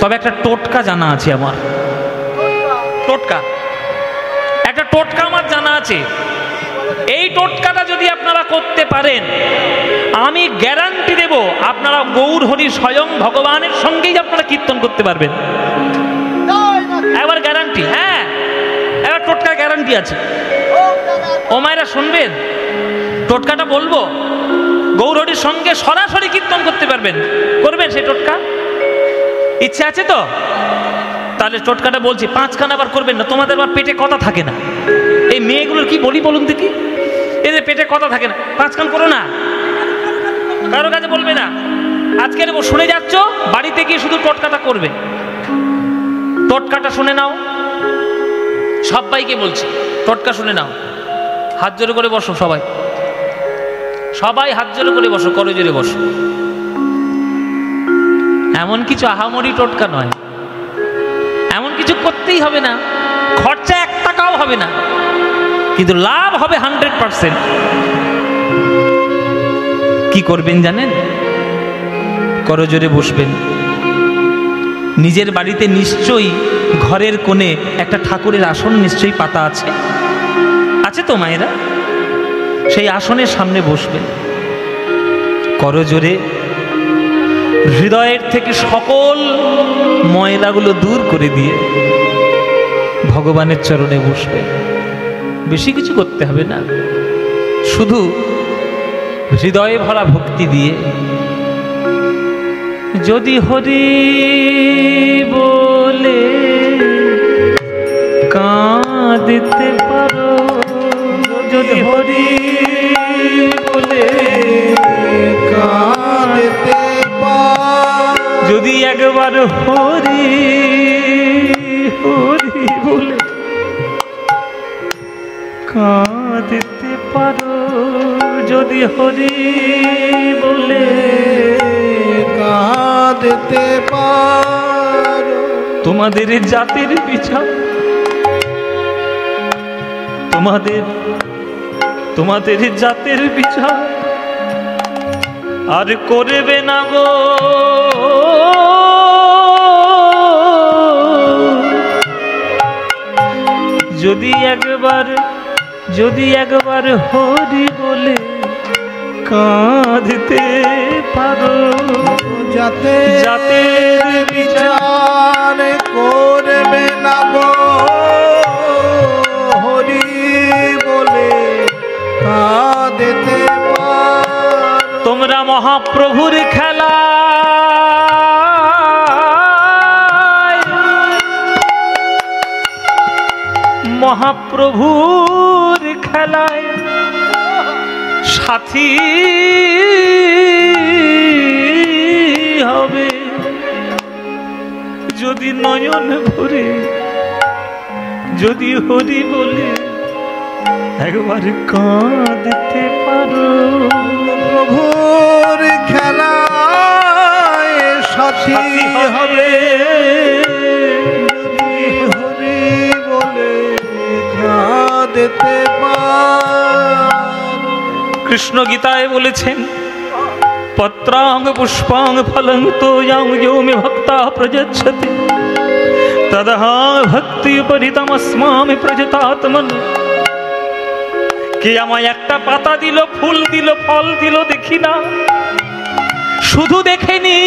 তবে একটা টোটকা জানা আছে আমার, একটা টোটকা আমার জানা আছে। এই টোটকাটা যদি আপনারা করতে পারেন, আমি গ্যারান্টি দেব আপনারা গৌর হরি স্বয়ং ভগবানের সঙ্গেই আপনারা কীর্তন করতে পারবেন। একবার গ্যারান্টি, হ্যাঁ এবার টোটকা গ্যারান্টি আছে। ও মায়েরা শুনবেন, টোটকাটা বলবো, গৌর হরির সঙ্গে সরাসরি কীর্তন করতে পারবেন। করবেন সেই টোটকা? ইচ্ছে আছে তো? তাহলে টোটকাটা বলছি, 5 কান আবার করবেন না, তোমাদের আবার পেটে কথা থাকে না। এই মেয়েগুলোর কি বলি বলুন দেখি, এদের পেটে কথা থাকে না। 5 কান করো না, কারো কাছে বলবে না। আজকে শুনে যাচ্ছ, বাড়িতে গিয়ে শুধু টোটকাটা করবে। টোটকাটা শুনে নাও, সবাইকে বলছি টোটকা শুনে নাও। হাত জোরে করে বসো, সবাই হাত জোরে করে বসো, করো জোরে বসো। এমন কিছু আহামরি টোটকা নয়, এমন কিছু করতেই হবে না, খরচা 1 টাকাও হবে না, কিন্তু লাভ হবে 100%। কি করবেন জানেন? করো জোরে বসবেন। নিজের বাড়িতে নিশ্চয়ই ঘরের কোণে একটা ঠাকুরের আসন নিশ্চয়ই পাতা আছে, আছে তো মায়েরা? সেই আসনের সামনে বসবেন। করো জোরে, হৃদয়ের থেকে সকল ময়লাগুলো দূর করে দিয়ে ভগবানের চরণে বসবেন। বেশি কিছু করতে হবে না, শুধু হৃদয়ে ভরা ভক্তি দিয়ে যদি হরি বলে কাঁদতে পারো, যদি হরি বলে কাঁদতে পারো, যদি একবার হরি হরি বলে কাঁদতে পারো, যদি হরি বলে কাঁদতে পারো, তোমাদের জাতের পিছা, তোমাদের জাতের পিছা আর করবে না গো। যদি একবার হরি বলে কাঁদতে পারো, জাতের বিচার করবে না গো, হরি বলে কাঁদতে পারো। তোমরা মহাপ্রভুর খেলা মহাপ্রভুর খেলায় সাথী হবে, যদি নয়ন ভরে যদি হরি বলে একবার কাঁদতে পারো। প্রভুর খেলায় সাথী হবে, যদি হরি বলে কাঁদতে পারো। কৃষ্ণ গীতায় বলেছেন, পত্রাং পুষ্পাং ফলং তোয়াং যো মে ভক্তা প্রযচ্ছতি তদহা ভক্তি পরিতমস্মামি প্রজতাত্মন। কে আমায় একটা পাতা দিল, ফুল দিল, ফল দিল দেখি না, শুধু দেখেনি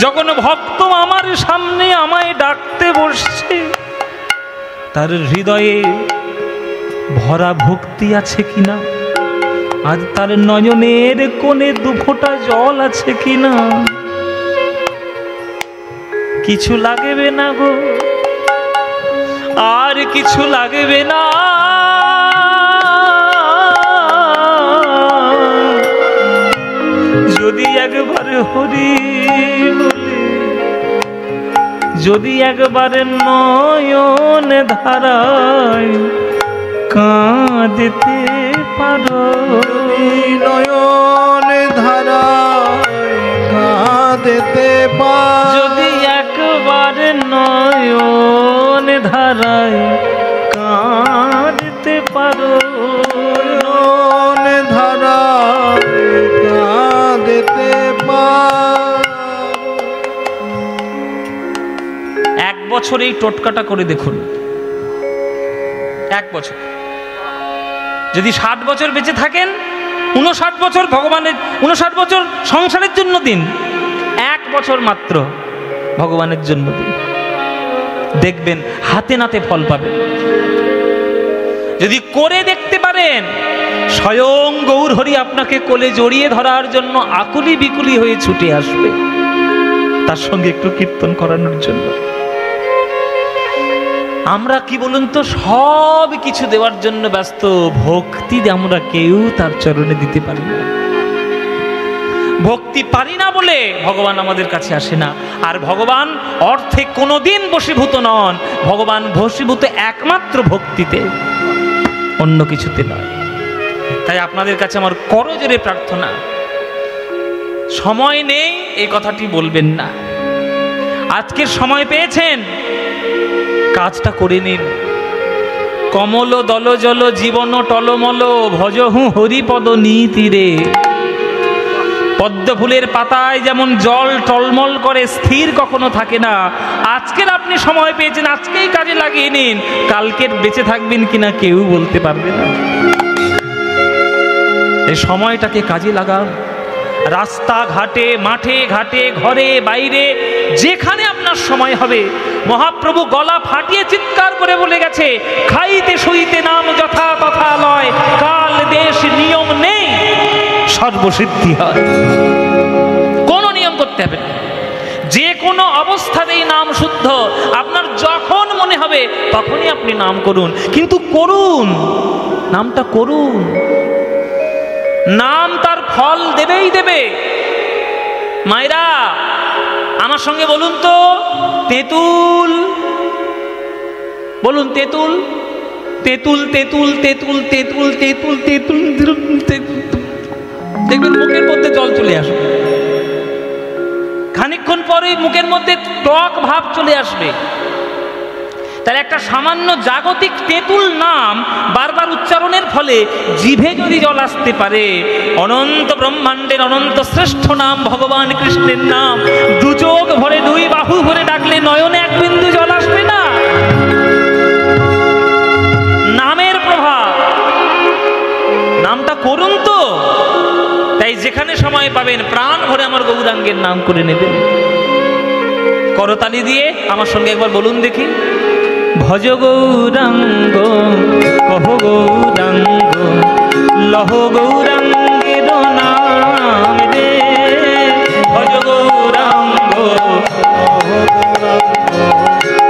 যখন ভক্ত আমার সামনে আমায় ডাকতে বসছে, তার হৃদয়ে ভরা ভক্তি আছে কিনা, আর তার নয়নের কোণে 2 ফোঁটা জল আছে কিনা। কিছু লাগবে না গো, আর কিছু লাগবে না, যদি একবার হরি বলে, যদি একবার নয়ন ধারায় কাঁদতে পারো, নয়ন ধারায় কাঁদতে পারো, যদি একবার নয়ন ধারায় কাঁদতে পারো, নয়ন ধারায় কাঁদতে পারো। 1 বছর এই টোটকাটা করে দেখুন। 1 বছর, যদি 60 বছর বেঁচে থাকেন, 59 বছর ভগবানের, 59 বছর সংসারের জন্য দিন, 1 বছর মাত্র ভগবানের জন্য দিন, দেখবেন হাতে নাতে ফল পাবেন। যদি করে দেখতে পারেন, স্বয়ং গৌরহরি আপনাকে কোলে জড়িয়ে ধরার জন্য আকুলি বিকুলি হয়ে ছুটে আসবে, তার সঙ্গে একটু কীর্তন করানোর জন্য। আমরা কি বলুন তো, সব কিছু দেওয়ার জন্য ব্যস্ত, ভক্তি আমরা কেউ তার চরণে দিতে পারি না। ভক্তি পারি না বলে ভগবান আমাদের কাছে আসে না। আর ভগবান অর্থে কোনোদিন বশীভূত নন, ভগবান বশীভূত একমাত্র ভক্তিতে, অন্য কিছুতে নয়। তাই আপনাদের কাছে আমার করজোরে প্রার্থনা, সময় নেই এই কথাটি বলবেন না। আজকের সময় পেয়েছেন, কাজটা করে নিন। কমল দল জল জীবন টলমল, ভজহু হরিপদ নীতিরে। পদ্ম ফুলের পাতায় যেমন জল টলমল করে, স্থির কখনো থাকে না। আজকের আপনি সময় পেয়েছেন, আজকেই কাজে লাগিয়ে নিন। কালকের বেঁচে থাকবেন কিনা কেউ বলতে পারবে না। এই সময়টাকে কাজে লাগান। রাস্তা ঘাটে, মাঠে ঘাটে, ঘরে বাইরে, যেখানে আপনার সময় হবে। মহাপ্রভু গলা ফাটিয়ে চিৎকার করে বলে গেছে, খাইতে শুইতে নাম যথা তথা লয়, কাল দেশ নিয়ম নেই, সর্বসিদ্ধি হয়। কোনো নিয়ম করতে হবে না, যে কোনো অবস্থাতেই নাম শুদ্ধ। আপনার যখন মনে হবে তখনই আপনি নাম করুন, কিন্তু করুন, নামটা করুন। নাম তার ফল দেবেই দেবে। মায়েরা আমার সঙ্গে বলুন তো, তেঁতুল বলুন, তেঁতুল তেঁতুল তেঁতুল তেঁতুল তেঁতুল তেঁতুল তেঁতুল তেঁতুল, দেখবেন মুখের মধ্যে জল চলে আসবে, খানিকক্ষণ পরেই মুখের মধ্যে টক ভাব চলে আসবে। তাহলে একটা সামান্য জাগতিক তেঁতুল নাম বারবার উচ্চারণের ফলে জিভে যদি জল আসতে পারে, অনন্ত ব্রহ্মাণ্ডের অনন্ত শ্রেষ্ঠ নাম ভগবান কৃষ্ণের নাম, দু চোখ ভরে, দুই বাহু ভরে ডাকলে নয়নে এক বিন্দু জল আসবে না? নামের প্রভাব, নামটা করুন তো। তাই যেখানে সময় পাবেন প্রাণ ভরে আমার গৌরাঙ্গের নাম করে নেবেন। করতালি দিয়ে আমার সঙ্গে একবার বলুন দেখি, ভজ গৌরাঙ্গ কহ গৌরাঙ্গ লহ গৌরাঙ্গের নাম রে, ভজ গৌরাঙ্গ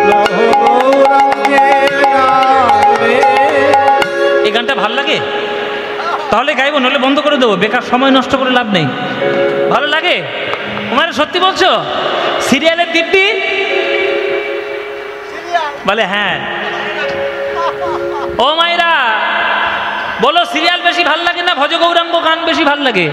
লহ গৌরাঙ্গের নাম রে। এই গানটা ভাল লাগে? তাহলে গাইব, নইলে বন্ধ করে দেবো, বেকার সময় নষ্ট করে লাভ নেই। ভালো লাগে? তোমার সত্যি বলছো? সিরিয়ালের দিব্যি বলে হ্যাঁ। ও মায়েরা বলো, সিরিয়াল বেশি ভাল লাগে না ভজ গৌরাঙ্গ গান বেশি ভাল লাগে?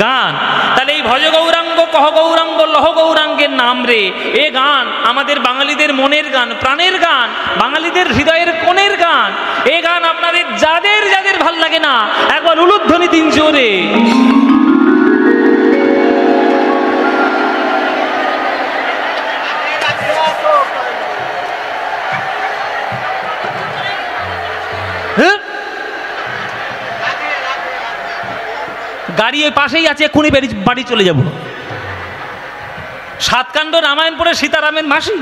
গান। তাহলে এই ভজ গৌরাঙ্গ কহ গৌরাঙ্গ লহ গৌরাঙ্গের নাম রে, এ গান আমাদের বাঙালিদের মনের গান, প্রাণের গান, বাঙালিদের হৃদয়ের কোণের গান। এ গান আপনাদের যাদের যাদের ভাল লাগে না, একবার উলুধ্বনি দিন জোরে। গাড়ি ওই পাশেই আছে, এক্ষুনি বাড়ি চলে যাব। সাতকাণ্ড রামায়ণ পড়ে সীতারামের মাসি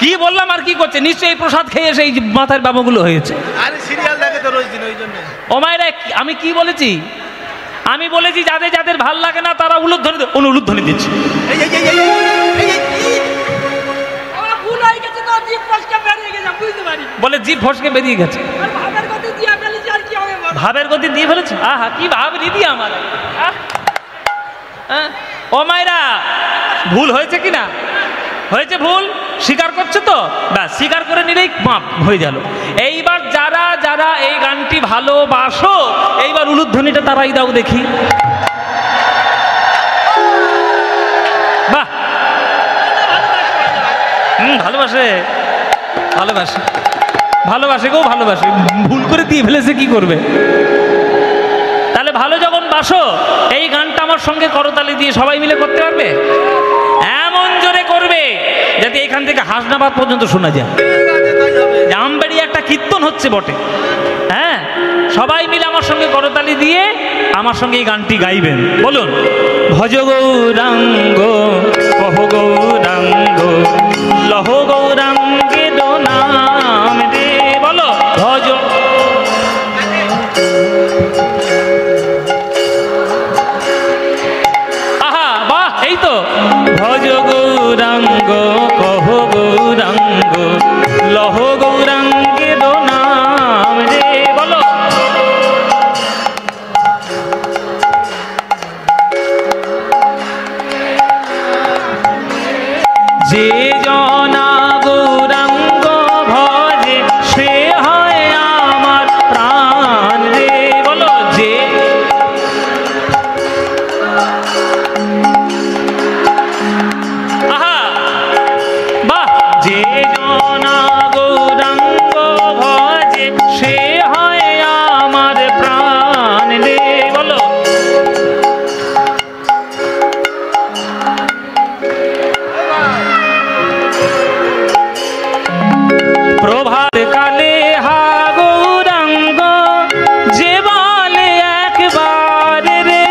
কি বললাম আর কি করছে? নিশ্চয়ই প্রসাদ খেয়ে সেই মাথার বাবুগুলো হয়েছে। আরে সিরিয়াল দেখে তো রোজ দিন, ওই জন্য। ও মায়েরা, আমি কি বলেছি? আমি বলেছি যাদের যাদের ভাল লাগে না তারা উলুধ্বনি, উলুধ্বনি দিচ্ছে। বলে জিভ ফসকে বেরিয়ে গেছে। ভাবের গতি দিয়ে ফেলেছে। আহা, কি ভাব দিদি আমার। ও মায়েরা, ভুল হয়েছে কিনা? হয়েছে ভুল, স্বীকার করছো তো? ব্যাস, স্বীকার করে নিলেই মাপ হয়ে গেল। এইবার যারা যারা এই গানটি ভালোবাসো, এইবার উলুধ্বনিটা তারাই দাও দেখি। বাহ, ভালোবাসে, ভালোবাসে, ভালোবাসে গো, ভালোবাসে। ভুল করে দিয়ে ফেলেছে, কি করবে? তাহলে ভালো যখন বাসো, এই গানটা আমার সঙ্গে করতালি দিয়ে সবাই মিলে করতে পারবে? এমন জোরে করবে এখান থেকে হাসনাবাদ পর্যন্ত শোনা যায়। ঠিক আছে, তাই হবে। যে আমবাড়ি একটা কীর্তন হচ্ছে বটে। হ্যাঁ, সবাই মিলে আমার সঙ্গে করতালি দিয়ে আমার সঙ্গে এই গানটি গাইবেন। বলুন, ভজ গৌরাঙ্গ কহ গৌরাঙ্গ লহ গৌরাঙ্গে নাম রে। বলো ভজ। আহা বাহ, এই তো ভজ গৌরাঙ্গ কহ গৌরাঙ্গ লহ গৌরাঙ্গে নাম রে। বলো যে জনা গৌরাঙ্গ ভজে সে হয় আমার প্রাণ রে। বলো যে আহা বাহ, যে জনা গৌরাঙ্গ ভজে সে হয় আমার প্রাণ রে। বলো প্রভাত কালে হা গৌরাঙ্গ যে বলে একবার রে।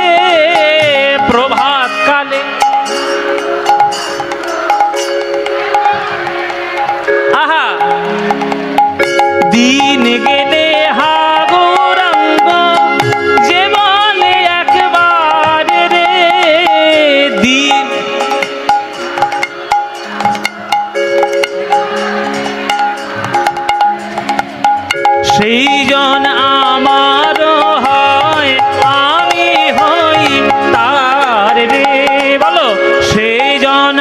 প্রভাত কালে আহা দিন গেলে হা গৌরাঙ্গ যে বলে একবার রে। দিন সেই জন আমার হয় আমি হই তার রে। বলো সেই জন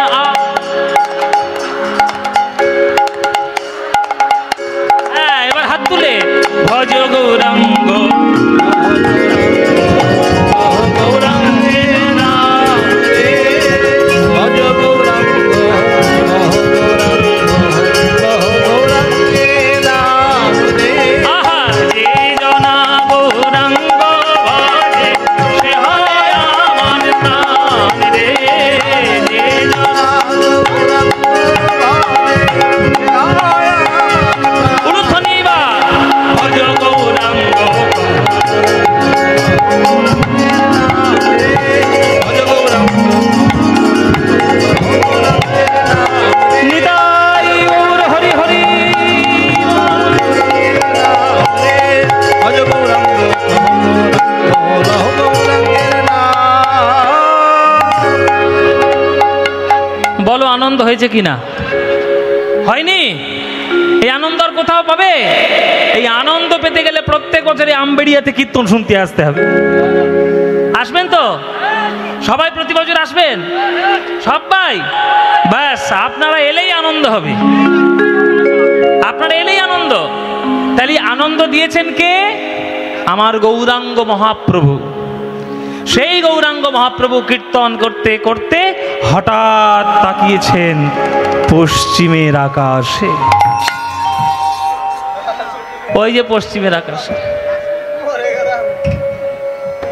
হ্যাঁ, এবার হাত তুলে ভজ গৌরাঙ্গ গৌরাঙ্গের নাম রে। ভজ গৌরাঙ্গ কহ গৌরাঙ্গ কহ গৌরাঙ্গে নাম রে। আহা যে জনা গৌরাঙ্গ ভজে সে হয় আমার প্রাণ রে। যে জনা উলুধ্বনি বা ভজ গৌরাঙ্গ ভজ গৌরাঙ্গ নিতাই গৌর হরি হরি। ভজ গৌরাঙ্গ লহ গৌরাঙ্গের নাম। বলো আনন্দ হয়েছে কিনা? হয়নি? এই আনন্দ আর কোথাও পাবে? এই আনন্দ পেতে গেলে প্রত্যেক বছরে আমবেড়িয়াতে কীর্তন শুনতে আসতে হবে। আসবেন তো সবাই? প্রতি বছর আসবেন সবাই? ব্যাস, আপনারা এলেই আনন্দ হবে। আপনারা এলেই আনন্দ। তাহলে আনন্দ দিয়েছেন কে? আমার গৌরাঙ্গ মহাপ্রভু। সেই গৌরাঙ্গ মহাপ্রভু কীর্তন করতে করতে হঠাৎ তাকিয়েছেন পশ্চিমের আকাশে। ওই যে পশ্চিমের আকাশে,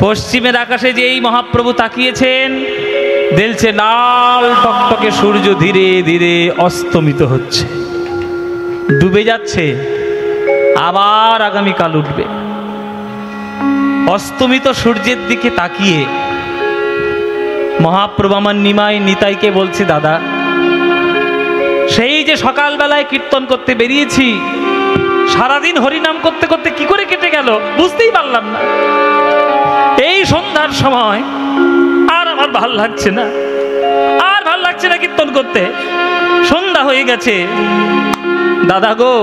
পশ্চিমের আকাশে যেই মহাপ্রভু তাকিয়েছেন, দেখছে লাল টকটকে সূর্য ধীরে ধীরে অস্তমিত হচ্ছে, ডুবে যাচ্ছে, আবার আগামীকাল উঠবে। অস্তমিত সূর্যের দিকে তাকিয়ে মহাপ্রভু আমার নিমাই নিতাইকে বলছে, দাদা সেই যে সকালবেলায় কীর্তন করতে বেরিয়েছি, সারাদিন হরিনাম করতে করতে কি করে কেটে গেল বুঝতেই পারলাম না। এই সন্ধ্যার সময় আর আমার ভাল লাগছে না, আর ভাল লাগছে না কীর্তন করতে, সন্ধ্যা হয়ে গেছে। দাদা গো,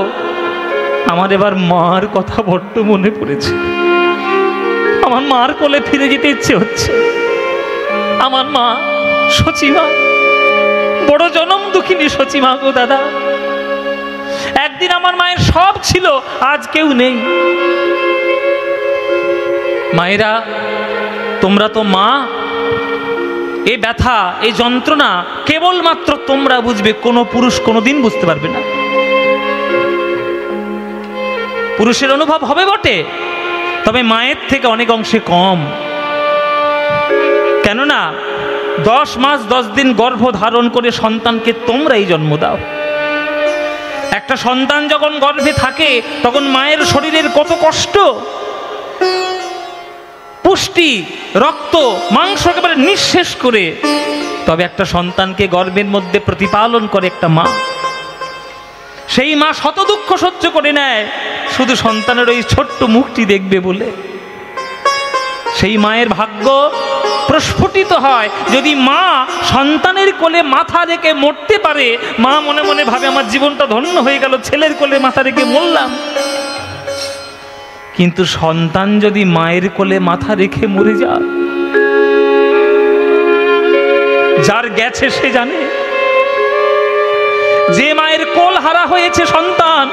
আমার এবার মার কথা বড্ড মনে পড়েছে। আমার মার কোলে ফিরে যেতে ইচ্ছে হচ্ছে। আমার মা সচিমা, বড় জনম দুঃখিনী সচিমা গো দাদা। একদিন আমার মায়ের সব ছিল, আজ কেউ নেই। মায়েরা, তোমরা তো মা, এই ব্যথা, এই যন্ত্রণা কেবলমাত্র তোমরা বুঝবে, কোনো পুরুষ কোনোদিন বুঝতে পারবে না। পুরুষের অনুভব হবে বটে, তবে মায়ের থেকে অনেক অংশে কম। কেননা 10 মাস 10 দিন গর্ভ ধারণ করে সন্তানকে তোমরাই জন্ম দাও। একটা সন্তান যখন গর্ভে থাকে তখন মায়ের শরীরের কত কষ্ট, পুষ্টি, রক্ত, মাংস একেবারে নিঃশেষ করে তবে একটা সন্তানকে গর্ভের মধ্যে প্রতিপালন করে একটা মা। সেই মা শত দুঃখ সহ্য করে নেয় শুধু সন্তানের ওই ছোট্ট মুখটি দেখবে বলে। সেই মায়ের ভাগ্য প্রস্ফুটিত হয় যদি মা সন্তানের কোলে মাথা রেখে মরতে পারে। মা মনে মনে ভাবে আমার জীবনটা ধন্য হয়ে গেল, ছেলের কোলে মাথা রেখে মরলাম। কিন্তু সন্তান যদি মায়ের কোলে মাথা রেখে মরে যায়, যার গেছে সে জানে। যে মায়ের কোল হারা হয়েছে সন্তান,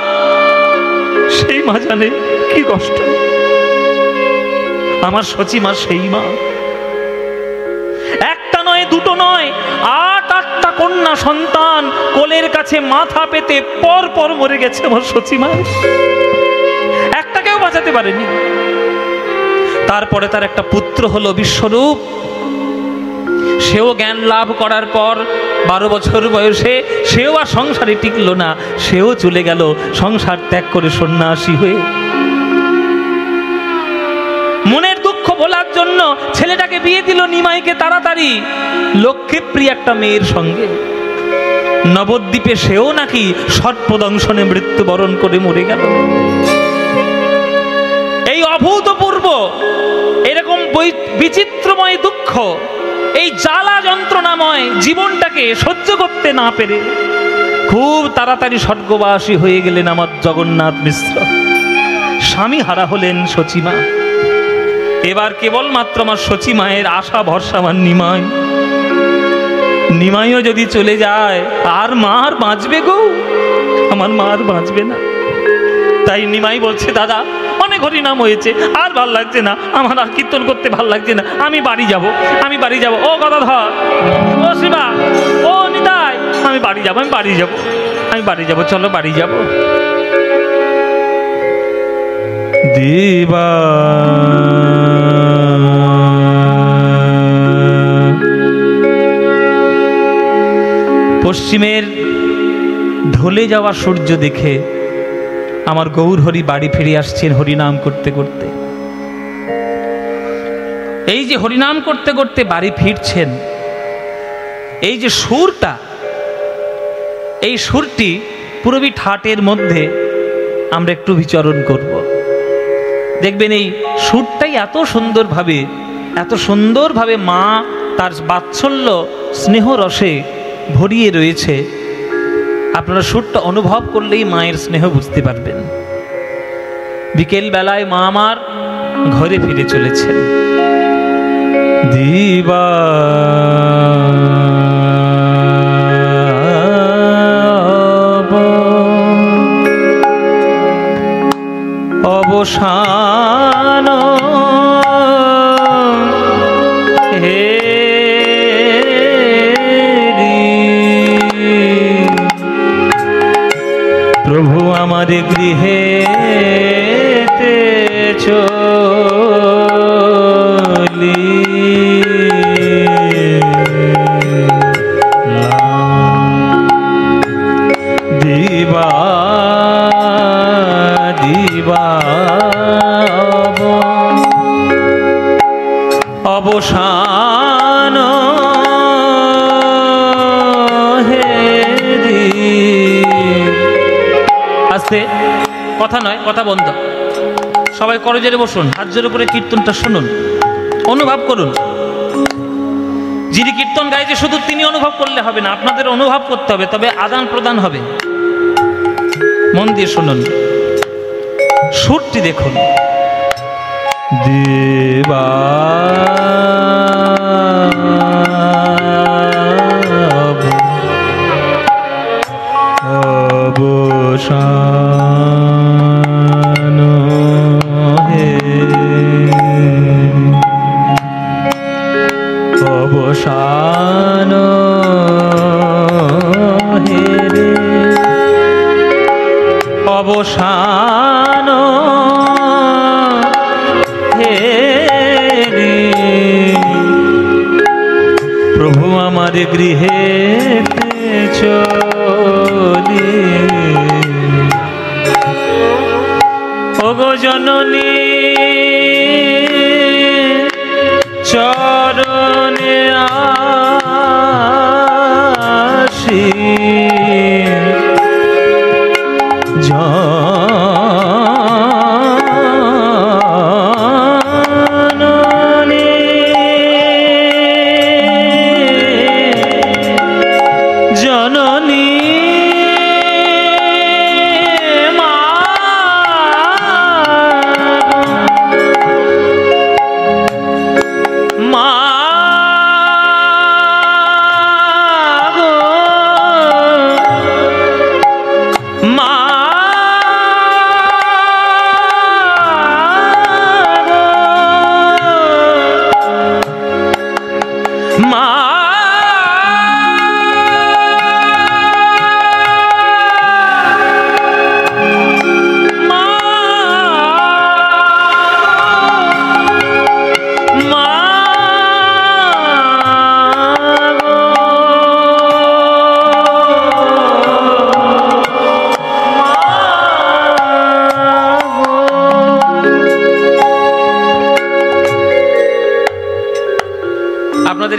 সেই মা জানে কি কষ্ট। আমার সচি মা সেই মা। একটা নয়, দুটো নয়, 8-8টা কন্যা সন্তান কোলের কাছে মাথা পেতে পর পর মরে গেছে আমার সচি মা। একটাকেও বাঁচাতে পারেনি। তারপরে তার একটা পুত্র হলো বিশ্বরূপ। সেও জ্ঞান লাভ করার পর 12 বছর বয়সে সেও আর সংসারে টিকলো না, সেও চলে গেল সংসার ত্যাগ করে সন্ন্যাসী হয়ে। মনের দুঃখ ভোলার জন্য ছেলেটাকে বিয়ে দিল নিমাইকে তাড়াতাড়ি লক্ষ্মীপ্রিয় একটা মেয়ের সঙ্গে। নবদ্বীপে সেও নাকি সর্পদংশনে মৃত্যুবরণ করে মরে গেল। এই অভূতপূর্ব এরকম বিচিত্রময় দুঃখ, এই জ্বালা যন্ত্রণাময় জীবনটাকে সহ্য করতে না পেরে খুব তাড়াতাড়ি স্বর্গবাসী হয়ে গেলেন আমার জগন্নাথ মিশ্র। স্বামী হারা হলেন সচিমা। এবার কেবলমাত্র আমার সচি মায়ের আশা ভরসা আমার নিমাই। নিমাইও যদি চলে যায় আর মা আর বাঁচবে গো, আমার মা আর বাঁচবে না। তাই নিমাই বলছে, দাদা অনেক হরিনাম হয়েছে, আর ভাল লাগছে না, আমার আর কীর্তন করতে ভাল লাগছে না, আমি বাড়ি যাব, আমি বাড়ি যাব। ও গদাধর, ও শিবা, ও নিতাই, আমি বাড়ি যাব, আমি বাড়ি যাব, আমি বাড়ি যাব, চলো বাড়ি যাব। দিবা পশ্চিমের ঢলে যাওয়া সূর্য দেখে আমার গৌর হরি বাড়ি ফিরে আসছেন হরিনাম করতে করতে। এই যে হরিনাম করতে করতে বাড়ি ফিরছেন, এই যে সুরটা, এই সুরটি পুরবী ঠাটের মধ্যে আমরা একটু বিচরণ করব। দেখবেন এই সুরটাই এত সুন্দরভাবে মা তার বাৎসল্য স্নেহ রসে ভরিয়ে রয়েছে। আপনারা সুরটা অনুভব করলেই মায়ের স্নেহ বুঝতে পারবেন। বিকেল বেলায় মা আমার ঘরে ফিরে চলেছেন। দিবা অবসান হে প্রভু আমার গৃহে চলি দিবা দিবা অবসান হেরি। আস্তে, কথা নয়, কথা বন্ধ। সবাই করজোরে বসুন, হাত জোরে করে কীর্তনটা শুনুন, অনুভব করুন। যিনি কীর্তন গাইছে শুধু তিনি অনুভব করলে হবে না, আপনাদের অনুভব করতে হবে, তবে আদান প্রদান হবে। মন দিয়ে শুনুন, সুরটি দেখুন। দেবা অবসান হে অবসান হে রে অবসান হে রে প্রভু আমার গৃহে চলি জননী চরণে আসি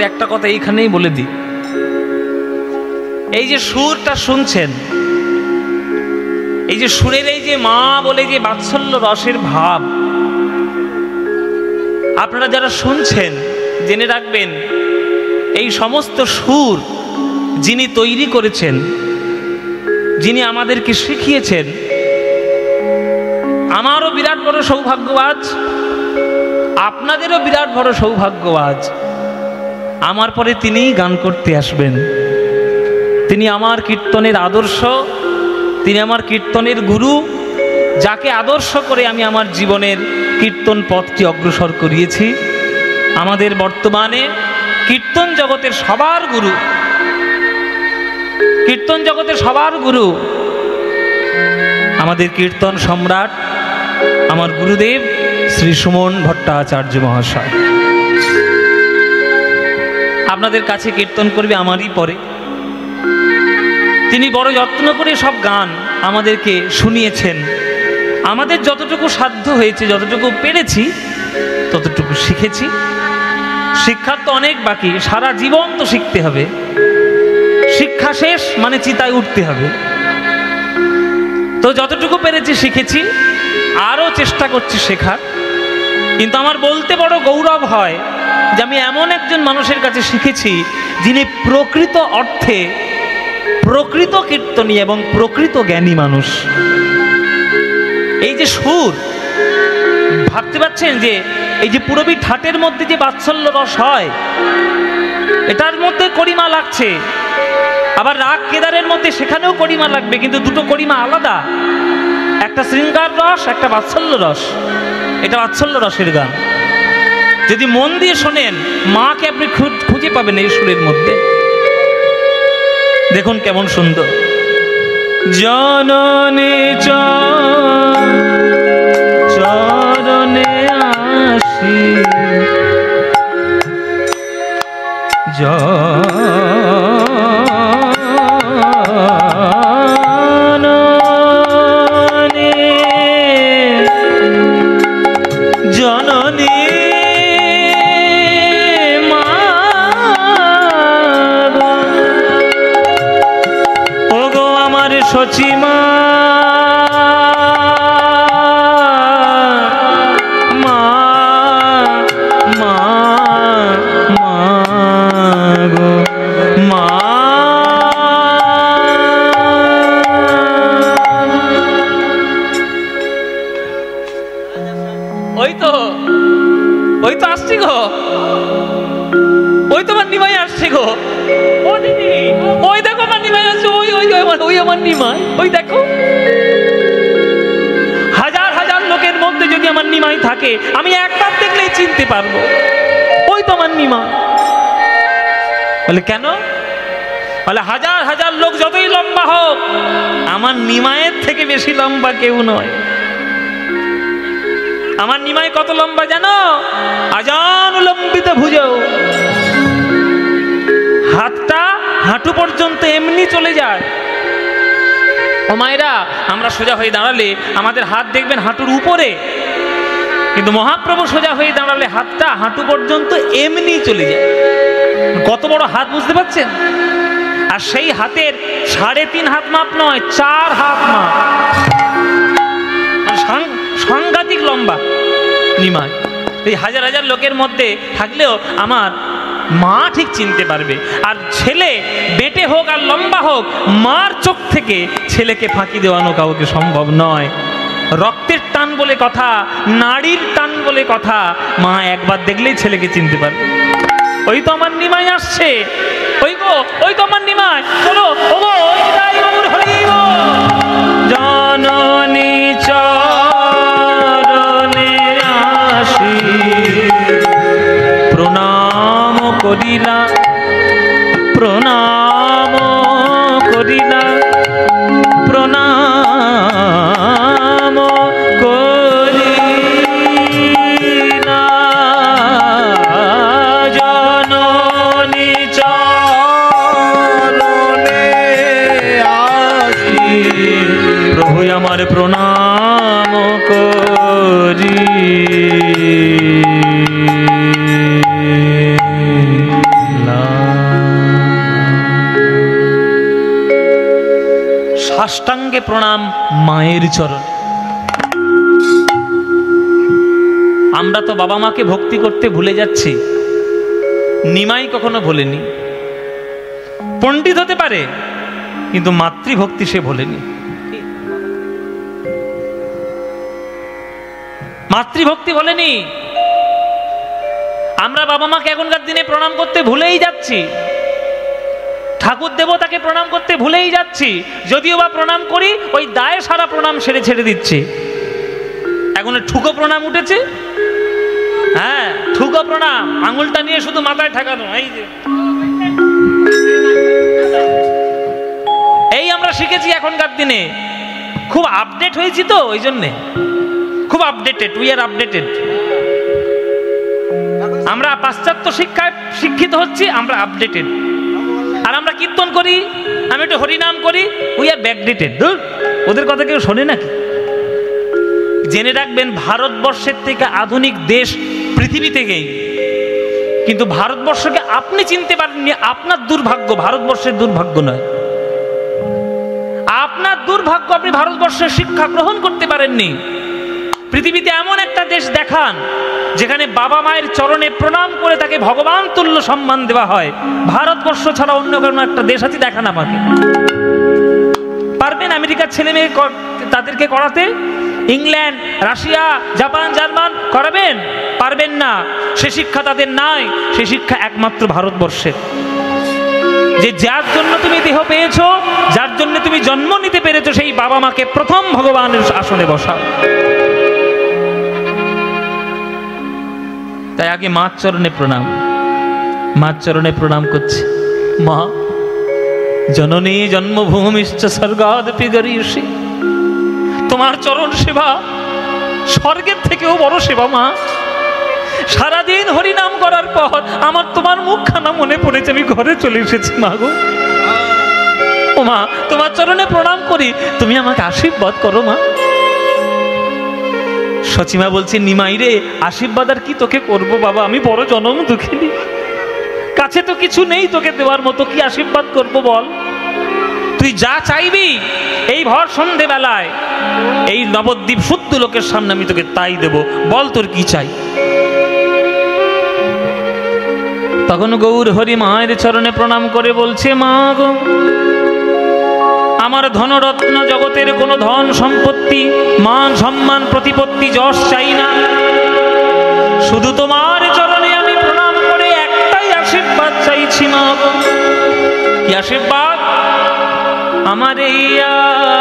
একটা কথা এইখানেই বলে দিই, এই যে সুরটা শুনছেন, এই যে সুরের এই যে মা বলে যে বাৎসল্য রসের ভাব আপনারা যারা শুনছেন জেনে রাখবেন, এই সমস্ত সুর যিনি তৈরি করেছেন, যিনি আমাদেরকে শিখিয়েছেন, আমারও বিরাট বড় সৌভাগ্য আজ, আপনাদেরও বিরাট বড় সৌভাগ্য আজ। আমার পরে তিনিই গান করতে আসবেন, তিনি আমার কীর্তনের আদর্শ, তিনি আমার কীর্তনের গুরু, যাকে আদর্শ করে আমি আমার জীবনের কীর্তন পথটি অগ্রসর করিয়েছি। আমাদের বর্তমানে কীর্তন জগতের সবার গুরু, কীর্তন জগতের সবার গুরু আমাদের কীর্তন সম্রাট আমার গুরুদেব শ্রী সুমন ভট্টাচার্য মহাশয়। আপনাদের কাছে কীর্তন করবে আমারই পরে। তিনি বড় যত্ন করে সব গান আমাদেরকে শুনিয়েছেন। আমাদের যতটুকু সাধ্য হয়েছে, যতটুকু পেরেছি ততটুকু শিখেছি। শিক্ষার তো অনেক বাকি, সারা জীবন তো শিখতে হবে। শিক্ষা শেষ মানে চিতায় উঠতে হবে। তো যতটুকু পেরেছি শিখেছি, আরও চেষ্টা করছি শেখার। কিন্তু আমার বলতে বড় গৌরব হয় যে আমি এমন একজন মানুষের কাছে শিখেছি যিনি প্রকৃত অর্থে প্রকৃত কীর্তনী এবং প্রকৃত জ্ঞানী মানুষ। এই যে সুর, ভাবতে পারছেন যে এই যে পুরবী ঠাটের মধ্যে যে বাৎসল্য রস হয়, এটার মধ্যে করিমা লাগছে, আবার রাগ কেদারের মধ্যে সেখানেও করিমা লাগবে, কিন্তু দুটো করিমা আলাদা। একটা শৃঙ্গার রস, একটা বাৎসল্য রস। এটা বাৎসল্য রসের গান। যদি মন দিয়ে শোনেন, মাকে আপনি খুঁজে পাবেন এই সুরের মধ্যে। দেখুন কেমন সুন্দর। জননী চরণে আসি জননী সচিমা মা মা মা গো মা। ওই তো আসছি গো, ওই তো আমার নিমাই আসছে গো। ও দিদি, ওই দেখো আমার নিমাই আসছে, ওই আমার নিমাই, ওই দেখো। হাজার হাজার লোকের মধ্যে যদি আমার নিমাই থাকে, আমি একবার দেখলেই চিনতে পারবো ওই তো আমার নিমাই। বলে কেন? বলে হাজার হাজার লোক যতই লম্বা হোক, আমার নিমাইয়ের থেকে বেশি লম্বা কেউ নয়। আমার নিমাই কত লম্বা জানো? আজানুলম্বিত ভুজৌ, হাতটা হাঁটু পর্যন্ত এমনি চলে যায়। ও মায়েরা, আমরা সোজা হয়ে দাঁড়ালে আমাদের হাত দেখবেন হাঁটুর উপরে, কিন্তু মহাপ্রভু সোজা হয়ে দাঁড়ালে হাতটা হাঁটু পর্যন্ত এমনি চলে যায়। কত বড় হাত বুঝতে পারছেন? আর সেই হাতের 3.5 হাত মাপ নয়, 4 হাত মাপ, সাংঘাতিক লম্বা নিমাই। এই হাজার হাজার লোকের মধ্যে থাকলেও আমার মা ঠিক চিনতে পারবে। আর ছেলে বেটে হোক আর লম্বা হোক, মার চোখ থেকে ছেলেকে ফাঁকি দেওয়ানো কাউকে সম্ভব নয়। রক্তের টান বলে কথা, নাড়ির টান বলে কথা, মা একবার দেখলেই ছেলেকে চিনতে পারবে। ওই তো আমার নিমাই আসছে, ওই তো আমার নিমাই, চলো ওগো জননী চরণে আসি প্রণাম করিলা, প্রণাম করিলা, প্রণাম করিলা। জননী চরণে আসি প্রভু আমার প্রণাম করি। সাষ্টাঙ্গে প্রণাম মায়ের চরণ। আমরা তো বাবা মাকে ভক্তি করতে ভুলে যাচ্ছি, নিমাই কখনো ভোলেনি। পণ্ডিত হতে পারে কিন্তু মাতৃভক্তি সে ভোলেনি। মাতৃভক্তি ভোলেনি। আমরা বাবা মাকে এখনকার দিনে প্রণাম করতে ভুলেই যাচ্ছি, ঠাকুর দেবতাকে প্রণাম করতে ভুলেই যাচ্ছি। যদিও বা প্রণাম করি, ওই দায়ে সারা প্রণাম ছেড়ে দিচ্ছি। এখন ঠুকো প্রণাম উঠেছে। হ্যাঁ, ঠুকো প্রণাম, আঙুলটা নিয়ে শুধু মাথায় ঠেকানো। এই আমরা শিখেছি এখনকার দিনে। খুব আপডেট হয়েছি তো, ওই জন্যে খুব আপডেটেড, উই আর আপডেটেড। আমরা পাশ্চাত্য শিক্ষায় শিক্ষিত হচ্ছি, আমরা আপডেটেড। আর আমরা কীর্তন করি, আমি একটু হরিনাম করি, উই আর ব্যাকডেটেড। ওদের কথা কেউ শোনে নাকি? জেনে রাখবেন, ভারতবর্ষের থেকে আধুনিক দেশ পৃথিবীতে নেই। কিন্তু ভারতবর্ষকে আপনি চিনতে পারেননি, আপনার দুর্ভাগ্য, ভারতবর্ষের দুর্ভাগ্য নয়। আপনার দুর্ভাগ্য, আপনি ভারতবর্ষের শিক্ষা গ্রহণ করতে পারেননি। পৃথিবীতে এমন একটা দেশ দেখান যেখানে বাবা মায়ের চরণে প্রণাম করে তাকে ভগবান তুল্য সম্মান দেওয়া হয়। ভারতবর্ষ ছাড়া অন্য কোনো একটা দেশ আছে, দেখান আমাকে। পারবেন আমেরিকার ছেলে মেয়ে তাদেরকে করাতে? ইংল্যান্ড, রাশিয়া, জাপান, জার্মান করাবেন? পারবেন না। সে শিক্ষা তাদের নাই। সে শিক্ষা একমাত্র ভারতবর্ষের। যে যার জন্য তুমি দেহ পেয়েছো, যার জন্য তুমি জন্ম নিতে পেরেছো, সেই বাবা মাকে প্রথম ভগবানের আসনে বসাও। তাই আগে মার চরণে প্রণাম। মার চরণে প্রণাম করছে। মা জননী জন্মভূমিশ্চ স্বর্গাদপি গরীয়সী। তোমার চরণ সেবা স্বর্গের থেকেও বড় সেবা মা। সারাদিন হরিনাম করার পর আমার তোমার মুখখানা মনে পড়েছে, আমি ঘরে চলে এসেছি মা গো। ও মা, তোমার চরণে প্রণাম করি, তুমি আমাকে আশীর্বাদ করো মা। সচিমা বলছে, নিমাই রে, আশীর্বাদ আর কি তোকে করবো বাবা, আমি বড় জনম দুঃখিনী, কাছে তো কিছু নেই তোকে দেওয়ার মতো, কি আশীর্বাদ করবো বল? তুই যা চাইবি এই ভর সন্ধে বেলায় এই নবদ্বীপ শুদ্ধ লোকের সামনে আমি তোকে তাই দেব, বল তোর কি চাই? তখন গৌর হরি মায়ের চরণে প্রণাম করে বলছে, মা গো, আমার ধনরত্ন জগতের কোনো ধন সম্পত্তি, মান সম্মান, প্রতিপত্তি, যশ চাই না। শুধু তোমার চরণে আমি প্রণাম করে একটাই আশীর্বাদ চাইছি মা গো। কি আশীর্বাদ? আমার এই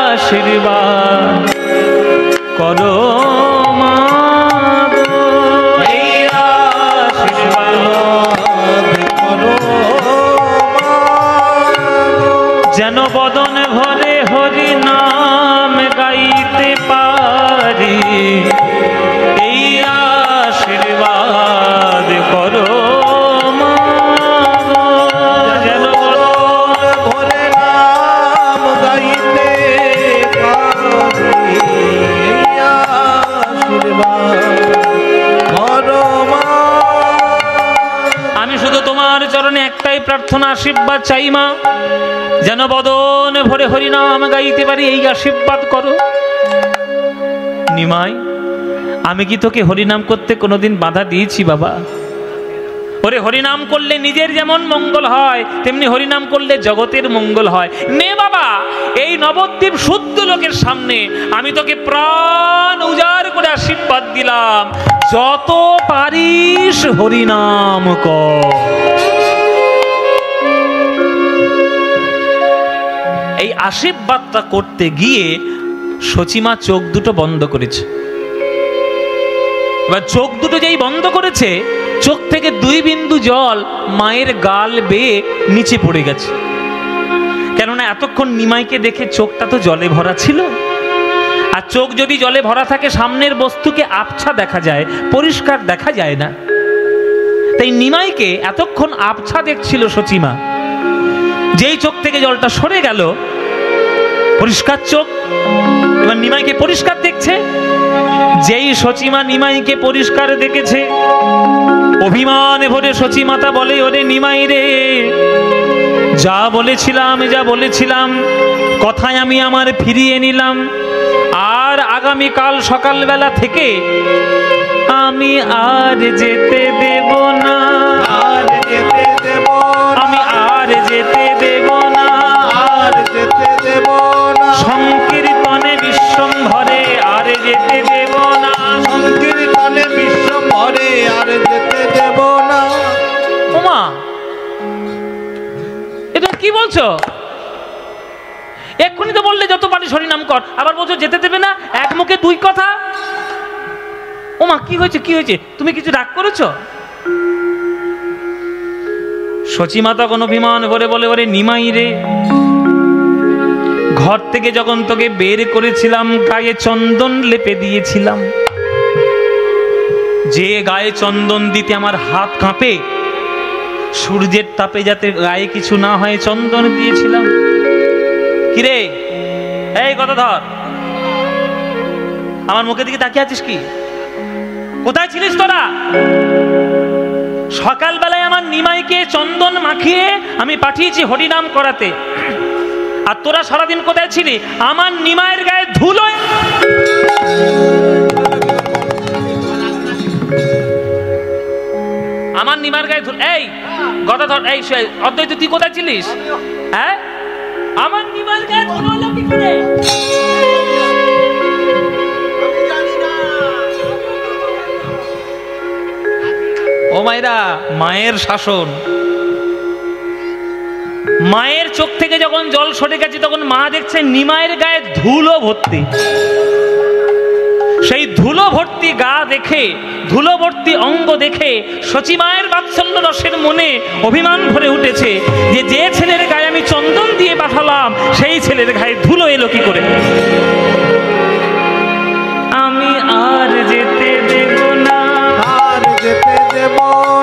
আশীর্বাদ করো মা গো, এই আশীর্বাদ করো মা গো, যেন বদন ভরে হরি নাম গাইতে পারি, এই আশীর্বাদ করো মা গো, যেন বদন ভরে নাম গাইতে শোনা আশীর্বাদ চাই মা, যেন বদন ভরে হরিনাম গাইতে পারি, এই আশীর্বাদ করো। নিমাই, আমি কি তোকে হরিনাম করতে কোনোদিন বাধা দিয়েছি বাবা? ওরে হরিনাম করলে নিজের যেমন মঙ্গল হয়, তেমনি হরিনাম করলে জগতের মঙ্গল হয়। নে বাবা, এই নবদ্বীপ শুদ্ধ লোকের সামনে আমি তোকে প্রাণ উজাড় করে আশীর্বাদ দিলাম, যত পারিস হরিনাম কর। এই আশীর্বাদটা করতে গিয়ে সচিমা চোখ দুটো বন্ধ করেছে। এবার চোখ দুটো যেই বন্ধ করেছে, চোখ থেকে 2 বিন্দু জল মায়ের গাল বেয়ে নিচে পড়ে গেছে। কেননা এতক্ষণ নিমাইকে দেখে চোখটা তো জলে ভরা ছিল, আর চোখ যদি জলে ভরা থাকে সামনের বস্তুকে আবছা দেখা যায়, পরিষ্কার দেখা যায় না। তাই নিমাইকে এতক্ষণ আবছা দেখছিল সচিমা। যেই চোখ থেকে জলটা সরে গেল, পরিষ্কার চোখ, এবার নিমাইকে পরিষ্কার দেখছে। যেই সচিমা নিমাইকে পরিষ্কার দেখেছে, অভিমানে ভরে সচিমাতা বলে, ওরে নিমাই রে, যা বলেছিলাম কথায় আমি আমার ফিরিয়ে নিলাম, আর আগামীকাল সকালবেলা থেকে আমি আর যেতে দেব না, আর যেতে দেব না, আমি আর যেতে দেব না, আর যেতে দেব না, সংকীর্তনে বিশ্বম্ভরে আর যেতে দেব না, সংকীর্তনে বিশ্বম্ভরে আর যেতে দেব না। ওমা, এটা কি বলছো? এক্ষুনি তো বললে যত পারিস হরিনাম কর, আবার বলছো যেতে দেবে না, এক মুখে 2 কথা। ওমা, কি হয়েছে কি হয়েছে? তুমি কিছু রাগ করেছো? সচিমা তখন অভিমান করে বলে, ওরে নিমাই রে, ঘর থেকে যখন তোকে বের করেছিলাম গায়ে চন্দন লেপে দিয়েছিলাম, যে গায়ে চন্দন দিতে আমার হাত কাঁপে, সূর্যের তাপে যাতে গায়ে কিছু না হয় চন্দন দিয়েছিলাম। কিরে, এই কথা ধর, আমার মুখের দিকে তাকিয়ে আছিস কি? কোথায় ছিলিস তোরা? সকালবেলায় আমার নিমাইকে চন্দন মাখিয়ে আমি পাঠিয়েছি হরিনাম করাতে, আর তোরা সারাদিন কোথায় ছিলি? আমার নিমাইয়ের গায়ে ধুলো। আমার নিমার গায়ে ধুলো। এই গদাধর, এই অদ্বৈত, তুই কোথায় ছিলিস? হ্যাঁ, আমার নিমার গায়ে ধুলো হলো কি করে? ও মায়েরা, মায়ের শাসন। মায়ের চোখ থেকে যখন জল সরে গেছে, তখন মা দেখছে নিমাইয়ের গায়ে ধুলো ভর্তি। সেই ধুলো ভর্তি গা দেখে, ধুলো ভর্তি অঙ্গ দেখে সচিমায়ের বাৎসল্য রসের মনে অভিমান ভরে উঠেছে যে, যে ছেলের গায়ে আমি চন্দন দিয়ে পাঠালাম, সেই ছেলের গায়ে ধুলো এলো কি করে? আমি আর যেতে দেব না, আর যেতে দেব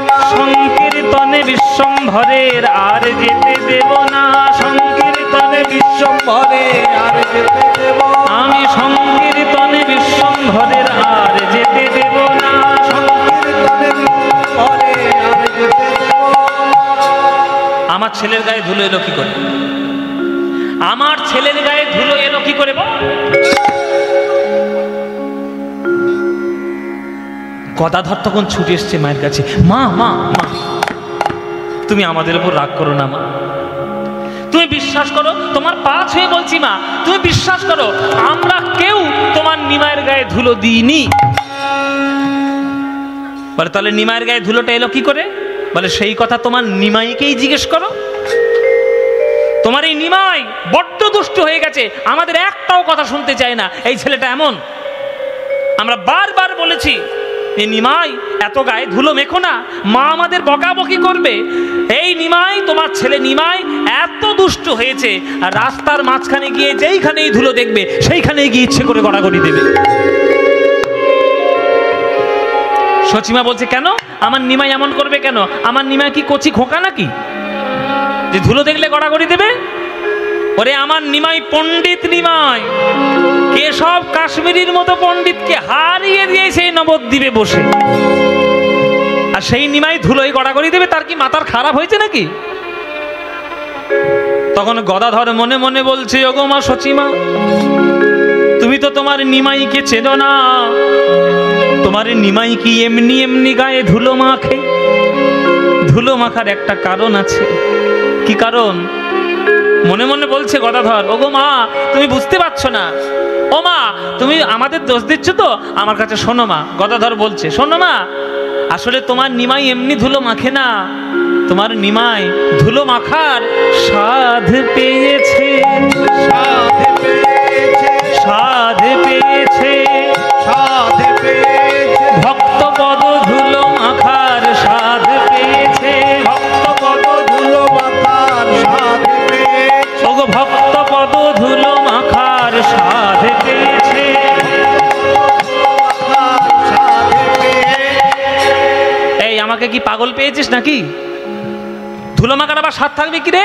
না, সংকীর্তনে বিশ্বম্ভরের আর যেতে দেব না, সংকীর্তনে বিশ্বম্ভরে আর যেতে দেব না, আমি সংকীর্তনে বিশ্বম্ভরের আর যেতে দেব না, সংকীর্তনে বিশ্বম্ভরে আর যেতে দেব না। আমার ছেলের গায়ে ধুলো এলো কি করে? আমার ছেলের গায়ে ধুলো এলো কি করে? গদাধর তখন ছুটে এসছে মায়ের কাছে, মা মা মা, তুমি আমাদের উপর রাগ করো না মা, তুমি বিশ্বাস করো, তোমার পা ছুঁয়ে বলছি মা, তুমি বিশ্বাস করো, আমরা কেউ তোমার নিমাইয়ের গায়ে ধুলো দিইনি। বলে, তাহলে নিমাইয়ের গায়ে ধুলোটা এলো কি করে? বলে, সেই কথা তোমার নিমাইকেই জিজ্ঞেস করো। তোমার এই নিমাই বড্ড দুষ্ট হয়ে গেছে, আমাদের একটাও কথা শুনতে চায় না। এই ছেলেটা এমন, আমরা বারবার বলেছি, এই নিমাই এত গায়ে ধুলো মেখো না, মা আমাদের বকাবকি করবে। এই নিমাই, তোমার ছেলে নিমাই এত দুষ্ট হয়েছে, আর রাস্তার মাঝখানে গিয়ে যেইখানেই ধুলো দেখবে সেইখানেই গিয়ে ইচ্ছে করে গড়াগড়ি দেবে। সচিমা বলছে, কেন আমার নিমাই এমন করবে কেন? আমার নিমাই কি কচি খোকা নাকি যে ধুলো দেখলে গড়াগড়ি দেবে? ওরে আমার নিমাই পণ্ডিত নিমাই, কেশব কাশ্মীরির মতো পণ্ডিতকে হারিয়ে দিয়েছে এই নবদ্বীপে বসে, আর সেই নিমাই ধুলোয় গড়াগড়ি দেবে? তার কি মাথার খারাপ হয়েছে নাকি? তখন গদাধর মনে মনে বলছে, ওগো মা সচিমা, তুমি তো তোমার নিমাইকে চেনো না। তোমার নিমাই কি এমনি এমনি গায়ে ধুলো মাখে? ধুলো মাখার একটা কারণ আছে। কি কারণ? মনে মনে বলছে গদাধর, ওগো মা, তুমি বুঝতে পারছো না। ও মা, তুমি আমাদের দোষ দিচ্ছ তো, আমার কাছে শোনো মা। গদাধর বলছে, শোনো মা, আসলে তোমার নিমাই এমনি ধুলো মাখে না। তোমার নিমাই ধুলো মাখার সাধ পেয়েছে, সাধ পেয়েছে, সাধ পেয়েছে, সাধ পেয়েছে, ভক্ত পদ ধুলো মাখার সাধ পেয়েছে, ভক্ত পদ ধুলো মাথার সাধ পেয়েছে, ওগো ভক্ত পদ ধুলো মাখার সাধ পেয়েছে। মাথার সাধ পেয়েছে। এই আমাকে কি পাগল পেয়েছিস নাকি? ধুলো মাখার আবার স্বাদ থাকবে কি রে?